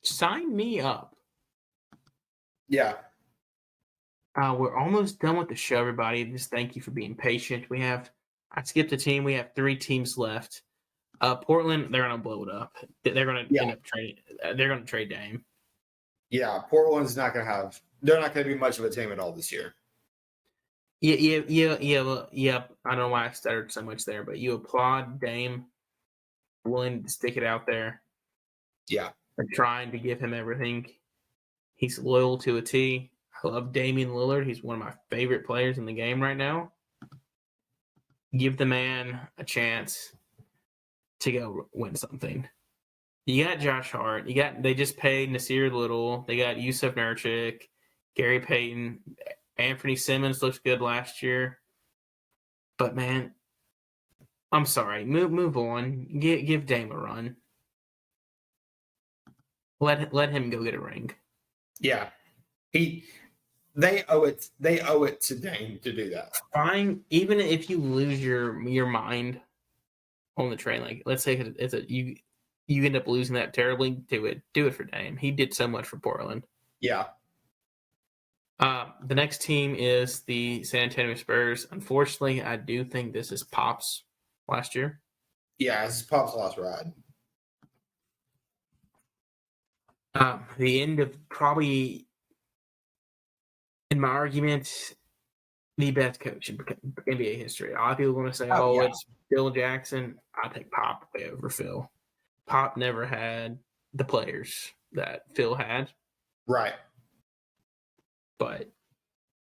Sign me up. Yeah. We're almost done with the show, everybody. Just thank you for being patient. I skipped a team. We have 3 teams left. Portland, they're going to blow it up. They're going to end up trading. They're going to trade Dame. Yeah, Portland's not going to have. They're not going to be much of a team at all this year. Yeah. I don't know why I stuttered so much there, but you applaud Dame willing to stick it out there. Yeah. And trying to give him everything. He's loyal to a T. I love Damian Lillard. He's one of my favorite players in the game right now. Give the man a chance to go win something. You got Josh Hart. They just paid Nasir Little. They got Yusuf Nurkic, Gary Payton. Anthony Simmons looked good last year. But man, I'm sorry. Move on. Give Dame a run. Let him go get a ring. Yeah. They owe it to Dame to do that. Fine, even if you lose your mind on the train, like let's say you end up losing that terribly, do it for Dame. He did so much for Portland. Yeah. The next team is the San Antonio Spurs. Unfortunately, I do think this is Pop's last year. Yeah, this is Pop's last ride. The end of probably, in my argument, the best coach in NBA history. A lot of people are going to say, it's Phil Jackson. I take Pop way over Phil. Pop never had the players that Phil had. Right. But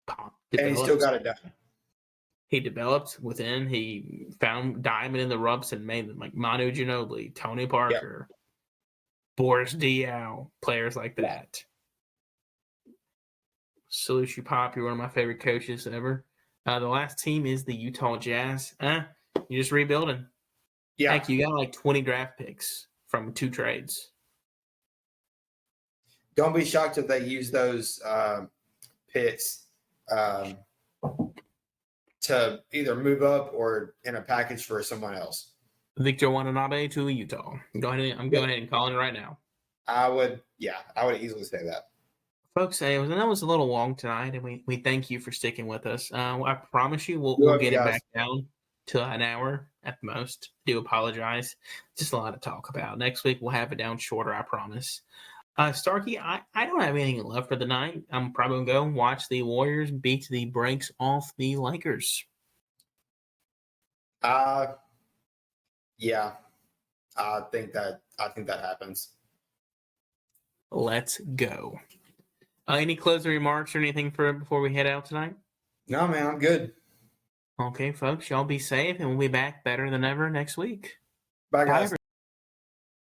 Pop developed. And he still got it done. He developed within. He found diamond in the roughs and made them, like Manu Ginobili, Tony Parker, Boris Diaw, players like that. Salute you, Pop. You're one of my favorite coaches ever. The last team is the Utah Jazz. You're just rebuilding. Yeah. Heck, you got like 20 draft picks from 2 trades. Don't be shocked if they use those picks to either move up or in a package for someone else. Victor Watanabe to Utah. I'm going ahead and calling it right now. I would easily say that. Folks, I know it was a little long tonight, and we thank you for sticking with us. I promise you we'll get it back down to an hour at the most. Do apologize. Just a lot to talk about. Next week we'll have it down shorter, I promise. Starkey, I don't have anything left for the night. I'm probably going to go watch the Warriors beat the brakes off the Lakers. Yeah. I think that happens. Let's go. Any closing remarks or anything before we head out tonight? No, man, I'm good. Okay, folks, y'all be safe, and we'll be back better than ever next week. Bye, guys.